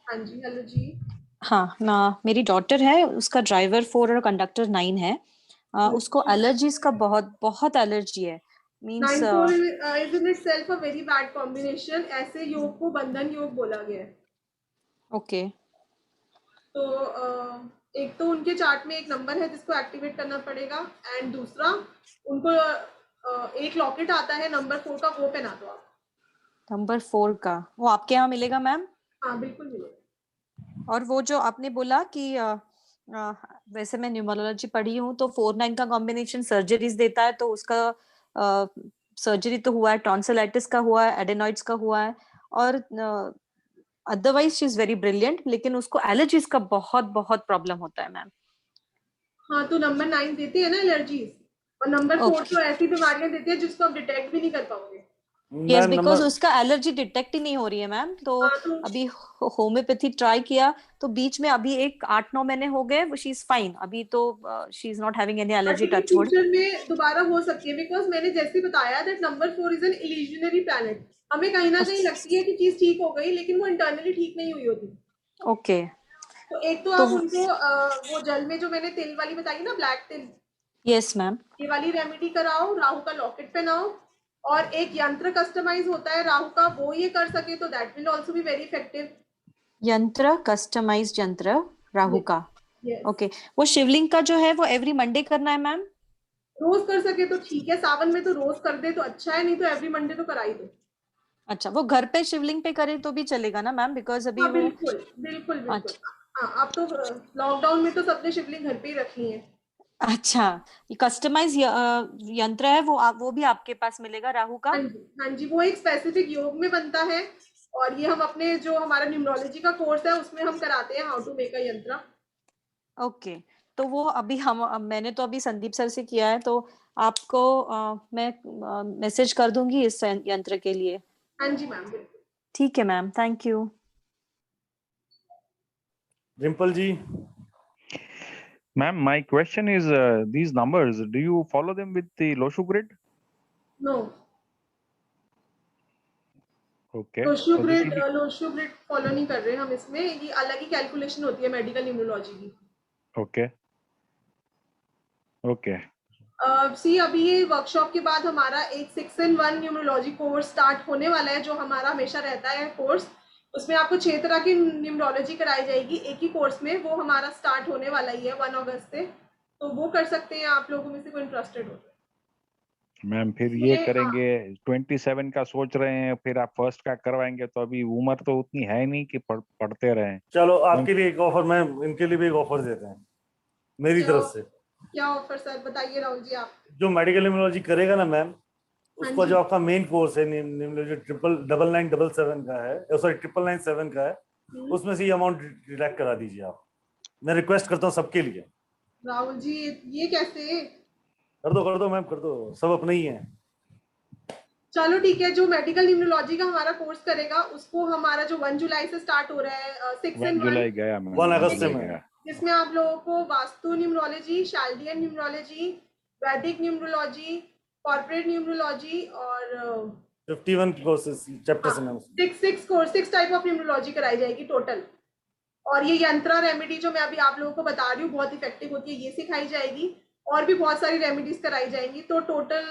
हाँ जी, हेलो जी। हाँ ना, मेरी डॉटर है, उसका ड्राइवर 4 और कंडक्टर 9 है। उसको एलर्जीज का बहुत एलर्जी है। Means 9-4 is in itself a very bad combination। ऐसे योग को बंधन योग बोला गया है। ओके। तो एक तो उनके चार्ट में एक नंबर है जिसको एक्टिवेट करना पड़ेगा, एंड दूसरा उनको एक लॉकेट आता है नंबर 4 का, वो पहना दो आप। नंबर 4 का वो आपके यहाँ मिलेगा मैम? हाँ बिल्कुल मिलेगा। और वो जो आपने बोला कि वैसे मैं न्यूमरोलॉजी पढ़ी हूँ तो 4-9 का कॉम्बिनेशन सर्जरीज देता है, तो उसका सर्जरी तो हुआ है, टॉन्सिलाइटिस का हुआ है, एडेनॉइड्स का हुआ है, और otherwise she is very brilliant, लेकिन उसको एलर्जीज का बहुत प्रॉब्लम होता है मैम। हाँ तो नंबर 9 देते हैं ना एलर्जीज, और नंबर 4 तो ऐसी बीमारियां देते हैं जिसको आप डिटेक्ट भी नहीं कर पाओगे। यस, बिकॉज उसका एलर्जी डिटेक्ट ही नहीं हो रही है मैम। तो अभी होम्योपैथी ट्राई किया तो बीच में अभी 8-9 महीने हो गए, शी इज फाइन अभी, तो she is not having any allergy touchwood. Future में दोबारा हो सकती है, बिकॉज मैंने जैसे बताया that number 4 is an illusionary planet. हमें कहीं ना कहीं लगती है कि चीज ठीक हो गई, लेकिन वो इंटरनली ठीक नहीं हुई होती। ओके तो एक तो तो आप उनको वो जल में जो मैंने तिल वाली बताई ना, ब्लैक तिल, यस मैम ये वाली रेमेडी कराओ, राहु का लॉकेट पहनाओ, और एक यंत्र कस्टमाइज होता है राहु का, वो ये कर सके तो that will also be very effective. यंत्र कस्टमाइज्ड यंत्र राहु का यस, ओके वो शिवलिंग का जो है वो एवरी मंडे करना है मैम रोज कर सके तो ठीक है, सावन में तो रोज कर दे तो अच्छा है, नहीं तो एवरी मंडे तो कराई दो। अच्छा वो घर पे शिवलिंग पे करे तो भी चलेगा ना मैम बिकॉज अभी हाँ वो बिल्कुल बिल्कुल बिल्कुल। अच्छा हाँ, अब तो लॉकडाउन में तो सबने शिवलिंग घर पे ही रखी है। अच्छा ये कस्टमाइज यंत्र है वो भी आपके पास मिलेगा राहु का हाँ जी, वो एक स्पेसिफिक योग में बनता है, और ये हम अपने जो हमारा न्यूमरोलॉजी का कोर्स है उसमें हम कराते हैं, हाउ टू मेक अ यंत्र। ओके तो वो अभी मैंने तो अभी संदीप सर से किया है तो आपको मैं मैसेज कर दूंगी इस यंत्र के लिए हाँ जी मैम, बिल्कुल। ठीक है ma'am thank you Rimpal ji Ma'am, my question is these numbers, do you follow them with the Loshu grid? No, Okay. Loshu So this grid will be follow नहीं कर रहे हम इसमें, ये अलग ही कैलकुलेशन होती है मेडिकल न्यूमरोलॉजी की। okay. Okay. सी अभी ये वर्कशॉप के बाद हमारा एक 6-in-1 न्यूमरोलॉजी कोर्स स्टार्ट होने वाला है, जो हमारा हमेशा रहता है कोर्स। उसमें आपको 6 तरह की न्यूमरोलॉजी कराई जाएगी एक ही कोर्स में, वो हमारा स्टार्ट होने वाला ही है 1 अगस्त से, तो वो कर सकते हैं आप लोगों में से कोई इंटरेस्टेड हो। मैम फिर ये करेंगे 27 का सोच रहे हैं, फिर आप फर्स्ट का करवाएंगे तो अभी उम्र तो उतनी है नहीं कि पढ़ते रहें। चलो आपके लिए एक ऑफर, मैं इनके लिए भी एक ऑफर देते हैं मेरी तरफ से। क्या ऑफर सर, बताइए राहुल जी आप। जो मेडिकल न्यूमरोलॉजी करेगा ना मैम, उसका जो आपका मेन कोर्स है न्यूमरोलॉजी 99977 का है, सॉरी 99997 का है, उसमें से ये अमाउंट डिडक्ट करा दीजिए आप। मैं रिक्वेस्ट करता हूँ सबके लिए। राहुल जी ये कैसे? कर दो मैम, कर दो, सब अपने ही हैं। चलो ठीक है, जो मेडिकल न्यूमरोलॉजी का हमारा कोर्स करेगा उसको हमारा जो 1 जुलाई से स्टार्ट हो रहा है 6-in-1 जुलाई गया मैम, 1 अगस्त से गया, जिसमें आप लोगों को वास्तु न्यूमरोलॉजी, शाल्डियन न्यूमरोलॉजी, वैदिक न्यूमरोलॉजी, कॉर्पोरेट न्यूमरोलॉजी और 51 कोर्सेस चैप्टर्स हैं मैम। 6 टाइप ऑफ न्यूमरोलॉजी कराई जाएगी टोटल, और ये यंत्रा रेमेडी जो मैं अभी आप लोगों को बता रही हूँ बहुत इफेक्टिव होती है, ये सिखाई जाएगी, और भी बहुत सारी रेमेडीज कराई जाएंगी। तो टोटल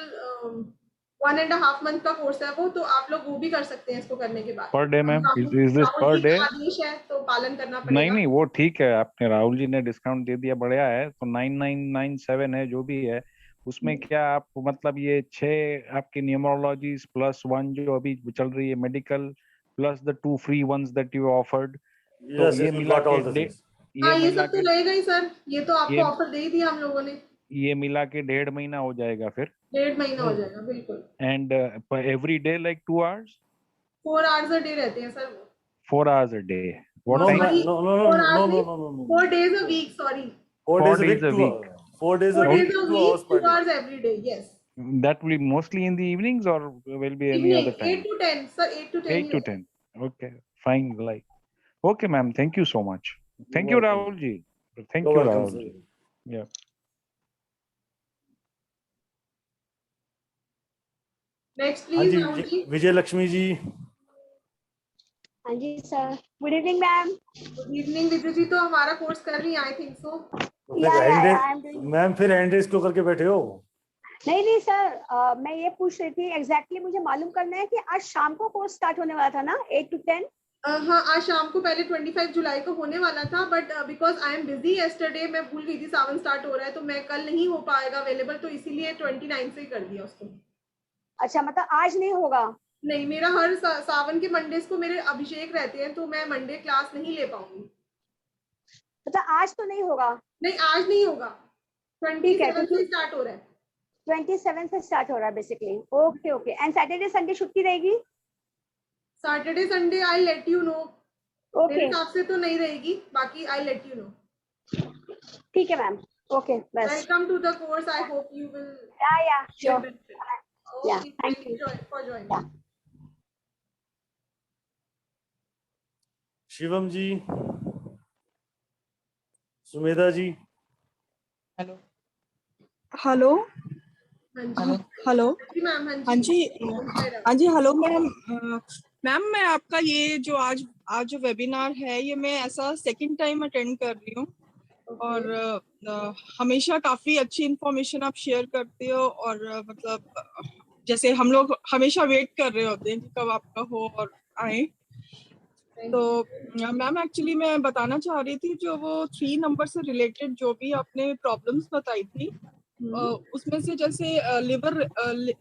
1.5 मंथ का कोर्स है वो, तो आप लोग वो भी कर सकते हैं इसको करने के बाद। Per day ma'am, is this Rahul पर जी डे? का आदेश है तो पालन करना पड़ेगा। नहीं वो ठीक है, आपने राहुल जी ने डिस्काउंट दे दिया, बढ़िया है। तो 9997 है जो भी है, उसमें क्या आप मतलब ये 6 आपकी न्यूमरोलॉजीज प्लस 1 जो अभी चल रही है medical, plus the 2 free ones that you offered, तो ये मिला के ये सब तो रहेगा ही सर, ये तो आपको ऑफर दे ही दिया हम लोगों ने। ये मिला के 1.5 महीना हो जाएगा फिर। 1.5 महीना हो जाएगा बिल्कुल। And every day like 2 hours? 4 hours a day रहते हैं सर वो। 4 hours a day. What time? No. 4 days a week, sorry. 4 days a week. 4 days a week, 2 hours per 2 hours every day, yes. That will be mostly in the evenings or will be any other time? 8 to 10, sir, 8 to 10. 8 to 10. Okay, fine. Like, okay, ma'am. Thank you so much. Thank you, Rahul ji. Thank you, Rahul ji. Yeah. Next, please, Rahul ji. विजय लक्ष्मी जी। हाँ जी sir, good evening ma'am. Good evening Vijay ji, तो हमारा course कर रही है, I think so. Ma'am फिर hand raise क्यों करके बैठे हो? नहीं सर, मैं ये पूछ रही थी एग्जैक्टली मुझे मालूम करना है कि आज शाम को कोर्स स्टार्ट होने वाला था ना 8 to 10? हाँ, आज शाम को पहले 25 जुलाई को होने वाला था, but because I am busy yesterday, मैं भूल गई थी सावन स्टार्ट हो रहा है, तो मैं कल नहीं हो पाएगा अवेलेबल, तो इसीलिए 29 से ही कर दिया उसको। अच्छा, मतलब आज नहीं होगा? नहीं, मेरा हर सावन के मंडेज को मेरे अभिषेक रहते हैं, तो मैं मंडे क्लास नहीं ले पाऊंगी। मतलब आज तो नहीं होगा? नहीं, आज नहीं होगा, 27 से स्टार्ट हो रहा है। 27 से स्टार्ट हो रहा है basically. Okay. And Saturday Sunday छुट्टी रहेगी? Saturday Sunday I let you know. Okay, हिसाब से तो नहीं रहेगी, बाकी आई लेट यू नो। ठीक है मैम। ओके, बस। Welcome to the course, I hope you will. Yeah sure. Yeah, thank you for joining. Shivam ji, Sumedha ji. Hello. Hello जी मैम। हाँ जी हाँ हाँ जी हेलो मैम। मैम मैं आपका ये जो आज जो वेबिनार है ये मैं ऐसा सेकंड टाइम अटेंड कर रही हूँ और हमेशा काफी अच्छी इंफॉर्मेशन आप शेयर करते हो और मतलब जैसे हम लोग हमेशा वेट कर रहे होते हैं कि कब आपका हो और आए। तो मैम एक्चुअली मैं बताना चाह रही थी जो वो 3 नंबर से रिलेटेड जो भी आपने प्रॉब्लम्स बताई थी उसमें से जैसे लिवर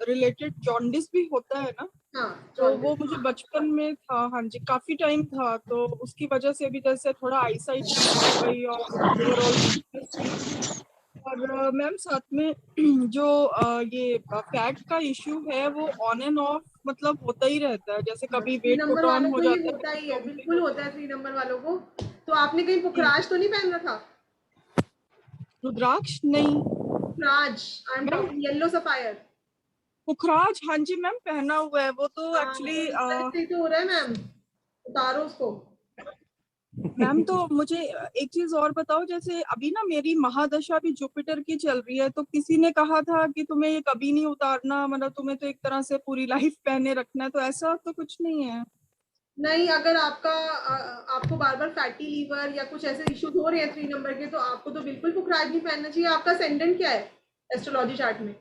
रिलेटेड जॉन्डिस भी होता है ना। तो वो मुझे बचपन में था। हाँ जी काफी टाइम था तो उसकी वजह से अभी जैसे थोड़ा आईसाइट वीक हो गई और ओवरऑल वीकनेस थी। और मैम साथ में जो ये फैट का इश्यू है वो ऑन एंड ऑफ मतलब होता ही रहता है। जैसे कभी 3 वेट नंबर पुट ऑन वालों हो को ये जाता है होता कभी ही है, कम भी बिल्कुल होता है 3 नंबर वालों को। तो आपने कहीं पुखराज तो नहीं पहन रखा? रुद्राक्ष नहीं। Pukhraj, I am talking yellow sapphire. पुखराज हाँ जी मैम पहना हुआ है वो तो हाँ, एक्चुअली तो इससे तो हो रहा है मैम, उतारो उसको। मैम तो मुझे एक चीज और बताओ जैसे अभी ना मेरी महादशा भी जुपिटर की चल रही है तो किसी ने कहा था कि तुम्हें ये कभी नहीं उतारना मतलब तुम्हें तो एक तरह से पूरी लाइफ पहने रखना है तो ऐसा तो कुछ नहीं है। नहीं, अगर आपको बार बार फैटी लीवर या कुछ ऐसे इश्यूज हो रहे हैं 3 नंबर के तो आपको तो बिल्कुल पुखराज नहीं पहनना चाहिए। आपका असेंडेंट क्या है एस्ट्रोलॉजी चार्ट में?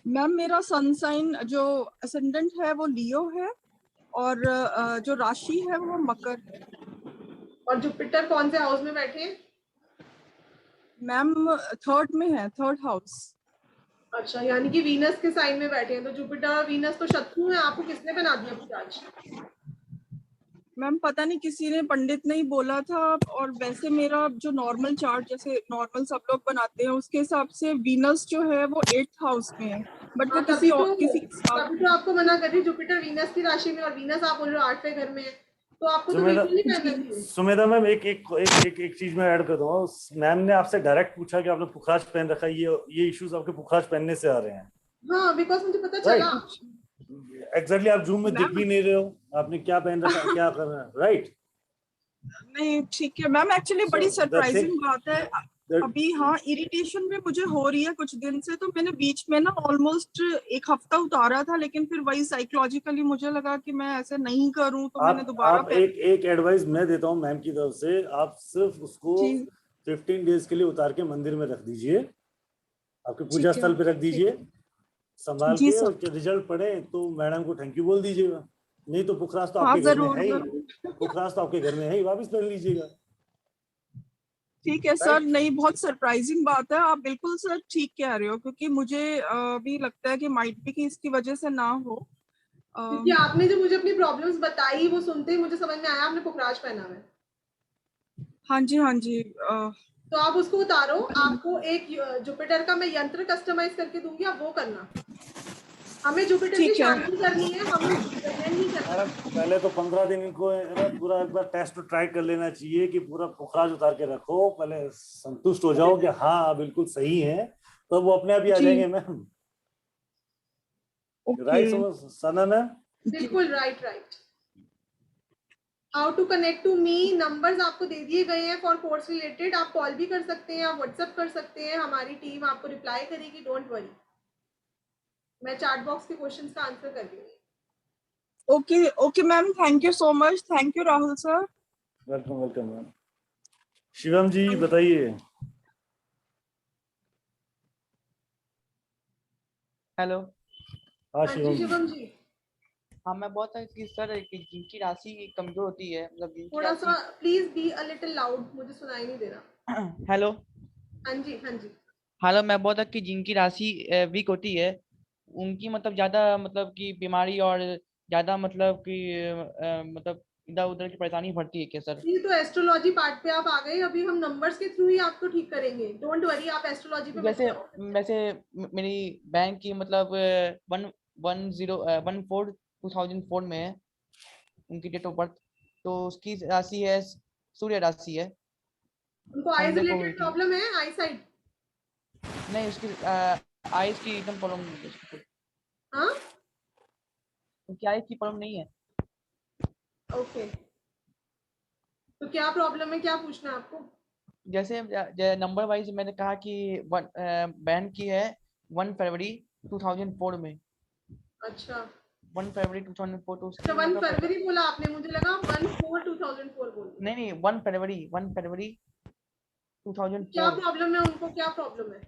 मैम मेरा सन साइन जो असेंडेंट है वो लियो है और जो राशि है वो मकर है। और जुपिटर कौन से हाउस में बैठे हैं? मैम 3rd में है, 3rd हाउस। अच्छा, यानी कि वीनस के साइन में बैठे हैं। तो जुपिटर और वीनस तो शत्रु हैं, आपको किसने बना दिया पुखराज? मैम पता नहीं किसी ने पंडित ने ही बोला था और वैसे मेरा जो नॉर्मल चार्ट जैसे नॉर्मल सब लोग बनाते हैं उसके हिसाब से वीनस जो है वो 8th हाउस में है बट वो तभी किसी तो आपको मना कर रही जुपिटर वीनस की राशि में और वीनस आप बोल रहे हो 8वें घर में है तो आपको तो बिल्कुल नहीं पहनना चाहिए। सुमेधा मैम एक चीज मैं ऐड कर दूंगा। मैम ने आपसे डायरेक्ट पूछा कि आपने पुखराज पहन रखा है, ये इश्यूज आपके पुखराज पहनने से आ रहे हैं। हाँ, बिकॉज मुझे पता चला। एग्जैक्टली आप जूम में दिख भी नहीं रहे हो, आपने क्या पहन रखा है, क्या कर रहे हैं, राइट? नहीं ठीक है मैम एक्चुअली बड़ी सरप्राइजिंग बात है अभी। हाँ इरिटेशन भी मुझे हो रही है कुछ दिन से तो मैंने बीच में ना ऑलमोस्ट 1 हफ्ता उतारा था लेकिन फिर वही साइकोलॉजिकली मुझे लगा कि मैं ऐसे नहीं करूं तो मैंने दोबारा आप एक एडवाइस मैं देता हूं मैम की तरफ से। आप सिर्फ उसको 15 डेज के लिए उतार के मंदिर में रख दीजिए, आपके पूजा स्थल पे रख दीजिए संभाल के, और रिजल्ट पड़े तो मैडम को थैंक यू बोल दीजिएगा। नहीं तो पुखराज तो आपके घर में है ही, पुखराज तो आपके घर में है ही, वापस पहन लीजिएगा। ठीक है सर। नहीं बहुत सरप्राइजिंग बात है, आप बिल्कुल सर ठीक कह रहे हो क्योंकि मुझे भी लगता है कि माइट भी कि इसकी वजह से ना हो। क्योंकि आपने जो मुझे अपनी प्रॉब्लम्स बताई वो सुनते ही मुझे समझ में आया आपने पुखराज पहना है। हाँ जी तो आप उसको उतारो। आपको एक जुपिटर का मैं यंत्र कस्टमाइज करके दूंगी, आप वो करना। हमें जुपिटर की शांति करनी है, हमें नहीं करना। पहले तो 15 दिन इनको पूरा एक बार टेस्ट ट्राई कर लेना चाहिए कि पूरा पुखराज उतार के रखो, पहले संतुष्ट हो जाओ कि हाँ बिल्कुल सही है, तो वो अपने आप ही आ जाएंगे मैम। Right Sana ma'am? बिल्कुल right. How to connect to me, numbers आपको दे दिए गए हैं फॉर कोर्स रिलेटेड। आप कॉल भी कर सकते हैं, आप व्हाट्सएप कर सकते हैं, हमारी टीम आपको रिप्लाई करेगी, डोंट वरी। मैं चैट बॉक्स के क्वेश्चंस का आंसर कर दूंगी। Okay ma'am, thank you so much. Thank you Rahul sir. Welcome ma'am. Shivam ji बताइए। हेलो। हाँ शिवम जी। हाँ मैं बहुत कि सर जिनकी राशि कमजोर होती है मतलब थोड़ा सा please be a little loud, मुझे सुनाई नहीं दे रहा। हेलो। हाँ जी हेलो। मैं बहुत कि जिनकी राशि वीक होती है उनकी मतलब ज्यादा मतलब कि बीमारी और ज्यादा मतलब कि मतलब इधर उधर की परेशानी बढ़ती है क्या सर? ये तो एस्ट्रोलॉजी पार्ट पे आप आ गए, अभी हम नंबर्स के थ्रू ही आपको ठीक करेंगे, डोंट वरी। आप एस्ट्रोलॉजी पे वैसे मेरी बैंक की मतलब 1/4/2004 में है उनकी डेट ऑफ बर्थ, तो उसकी राशि है सूर्य राशि है। उनको आईज रिलेटेड प्रॉब्लम है? आई साइट नहीं, उसकी आईज की एकदम प्रॉब्लम नहीं है। हाँ उनकी आईज की प्रॉब्लम नहीं है। ओके, तो क्या प्रॉब्लम है, क्या पूछना है आपको? जैसे नंबर वाइज मैंने कहा कि बहन की है 1 फरवरी 2004 में। अच्छा 1 फरवरी 2004 तो उसकी अच्छा 1 मतलब फरवरी बोला आपने, मुझे लगा 1/4/2004 बोल रहे। नहीं 1 फरवरी 2004। क्या प्रॉब्लम है उनको, क्या प्रॉब्लम है?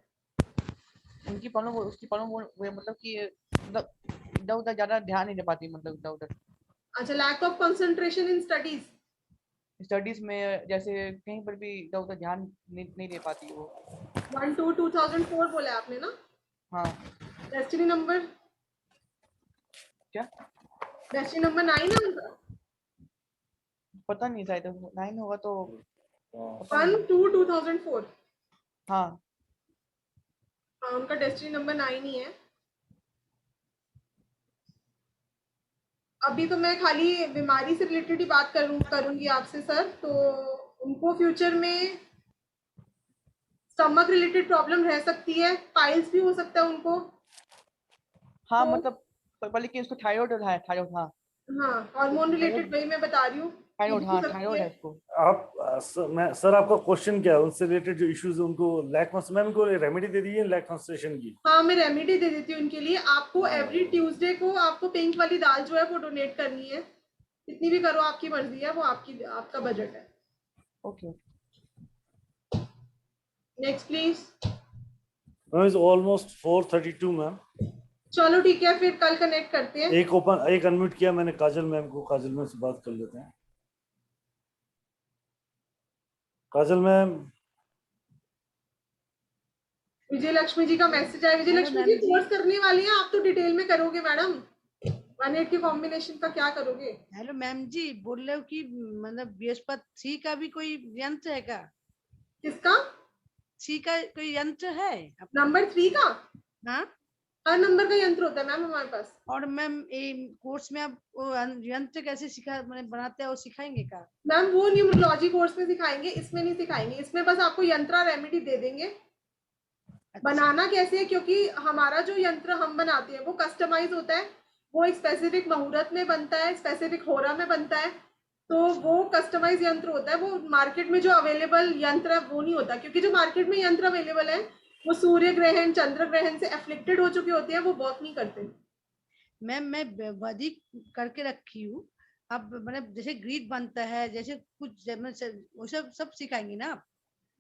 उनकी प्रॉब्लम उसकी प्रॉब्लम वो मतलब कि मतलब इधर उधर ज्यादा ध्यान नहीं दे पाती, मतलब इधर उधर अच्छा lack of concentration in studies. Studies में जैसे कहीं पर भी इधर उधर ध्यान नहीं दे पाती वो। 1/2/2004 बोला है आपने ना? हाँ डेस्टिनी नंबर क्या? डेस्टिनी नंबर 9 है उनका। पता नहीं, शायद 9 होगा तो 1/2/2004। हाँ हाँ उनका डेस्टिनी नंबर 9 ही है। अभी तो मैं खाली बीमारी से रिलेटेड ही बात करूंगी आपसे सर। तो उनको फ्यूचर में स्टमक रिलेटेड प्रॉब्लम रह सकती है, पाइल्स भी हो सकता है उनको। हाँ तो, मतलब पहले कि उसको थायराइड है, थायराइड हाँ हाँ हार्मोन रिलेटेड वही मैं बता रही हूँ। थायराइड, हाँ थायराइड है उसको। आप सर आपका क्वेश्चन क्या है? उनसे रिलेटेड जो इश्यूज उनको लैक मैम को रेमेडी दे दी है लैक कंसंट्रेशन की? हाँ मैं रेमेडी दे देती हूँ उनके लिए। आपको एवरी ट्यूसडे को आपको पिंक वाली दाल जो है वो डोनेट करनी है। कितनी भी करो आपकी मर्जी है, वो आपका बजट है। Okay next please. Is almost 4:32 ma'am. चलो ठीक है फिर कल कनेक्ट करते हैं। एक अनम्यूट किया मैंने काजल मैम को, काजल मैम से बात कर लेते हैं। काजल मैम। विजय लक्ष्मी जी का मैसेज आया। विजय लक्ष्मी जी कोर्स करने वाली हैं आप तो डिटेल में करोगे मैडम। 1/8 के कॉम्बिनेशन का क्या करोगे? हेलो मैम जी, बोल रहे हो कि मतलब बृहस्पति का भी कोई यंत्र है क्या? किसका? सी का कोई यंत्र है? नंबर 3 का? हाँ हर नंबर का यंत्र होता है मैम हमारे पास। और मैम ये कोर्स में आप वो यंत्र कैसे बनाते हैं वो सिखाएंगे क्या? मैम वो न्यूमरोलॉजी कोर्स में सिखाएंगे, इसमें नहीं सिखाएंगे। इसमें बस आपको यंत्र रेमेडी दे देंगे। बनाना कैसे है, क्योंकि हमारा जो यंत्र हम बनाते हैं वो कस्टमाइज होता है। वो एक स्पेसिफिक मुहूर्त में बनता है, स्पेसिफिक होरा में बनता है। तो वो कस्टमाइज यंत्र होता है। वो मार्केट में जो अवेलेबल यंत्र है वो नहीं होता, क्योंकि जो मार्केट में यंत्र अवेलेबल है वो सूर्य ग्रहण चंद्र ग्रहण से एफ्लिक्टेड हो चुके होते हैं, वो वर्क नहीं करते। मैम मैं वैदिक करके रखी हूँ। अब मतलब जैसे ग्रीड बनता है, जैसे कुछ वो सब सिखाएंगे ना आप?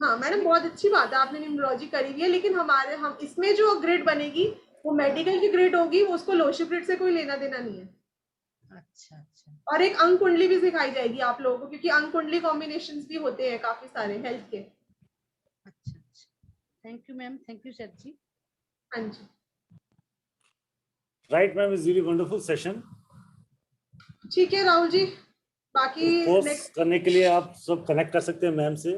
हाँ मैडम बहुत अच्छी बात है, आपने न्यूमरोलॉजी करी हुई है। लेकिन हम इसमें जो ग्रिड बनेगी वो मेडिकल की ग्रिड होगी, वो उसको लोशी ग्रिड से कोई लेना देना नहीं है। अच्छा अच्छा। और एक अंक कुंडली भी सिखाई जाएगी आप लोगों को, क्योंकि अंक कुंडली कॉम्बिनेशंस भी होते हैं काफी सारे हेल्थ के। अच्छा अच्छा, thank you ma'am, thank you sir जी। हाँ जी right ma'am, is really wonderful session. ठीक है राहुल जी, बाकी कोर्स करने के लिए आप सब कनेक्ट कर सकते हैं मैम से।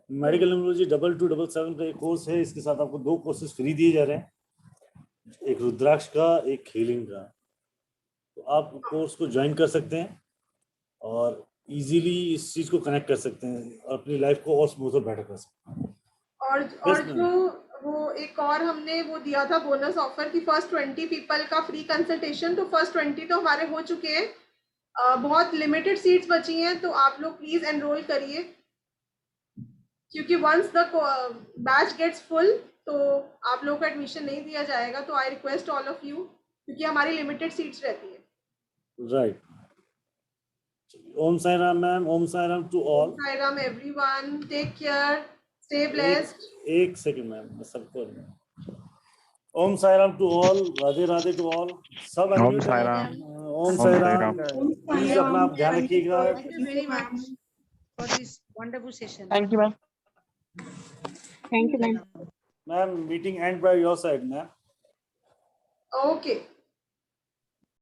मेडिकल न्यूमरोलॉजी 2277 का एक कोर्स है, इसके साथ आपको 2 कोर्सेज फ्री दिए जा रहे हैं, एक रुद्राक्ष का, एक हीलिंग का। तो आप कोर्स को ज्वाइन कर सकते हैं और इजीली इस चीज को कनेक्ट कर सकते हैं और अपनी लाइफ को और स्मूथ और बेटर कर सकते हैं। और जो वो एक और हमने वो दिया था बोनस ऑफर की फर्स्ट 20 पीपल का फ्री कंसल्टेशन, तो फर्स्ट 20 तो हमारे हो चुके हैं। बहुत लिमिटेड सीट्स बची हैं, तो आप लोग प्लीज एनरोल करिए, क्योंकि once the batch gets full तो आप लोगों को एडमिशन नहीं दिया जाएगा। तो I request all of you, क्योंकि हमारी लिमिटेड सीट्स रहती है। Right. Om Sai Ram ma'am. Om Sai Ram to all. Sai Ram everyone, take care, stay blessed. एक सेकंड मैम, मैं सबको Om Sai Ram to all, Radhe Radhe to all. सब ओम साई राम। ओम साई राम। प्लीज अपना ध्यान रखिएगा। Thank you very much for this wonderful session. Thank you ma'am. Thank you ma'am. Ma'am meeting and by your side ma'am. Okay.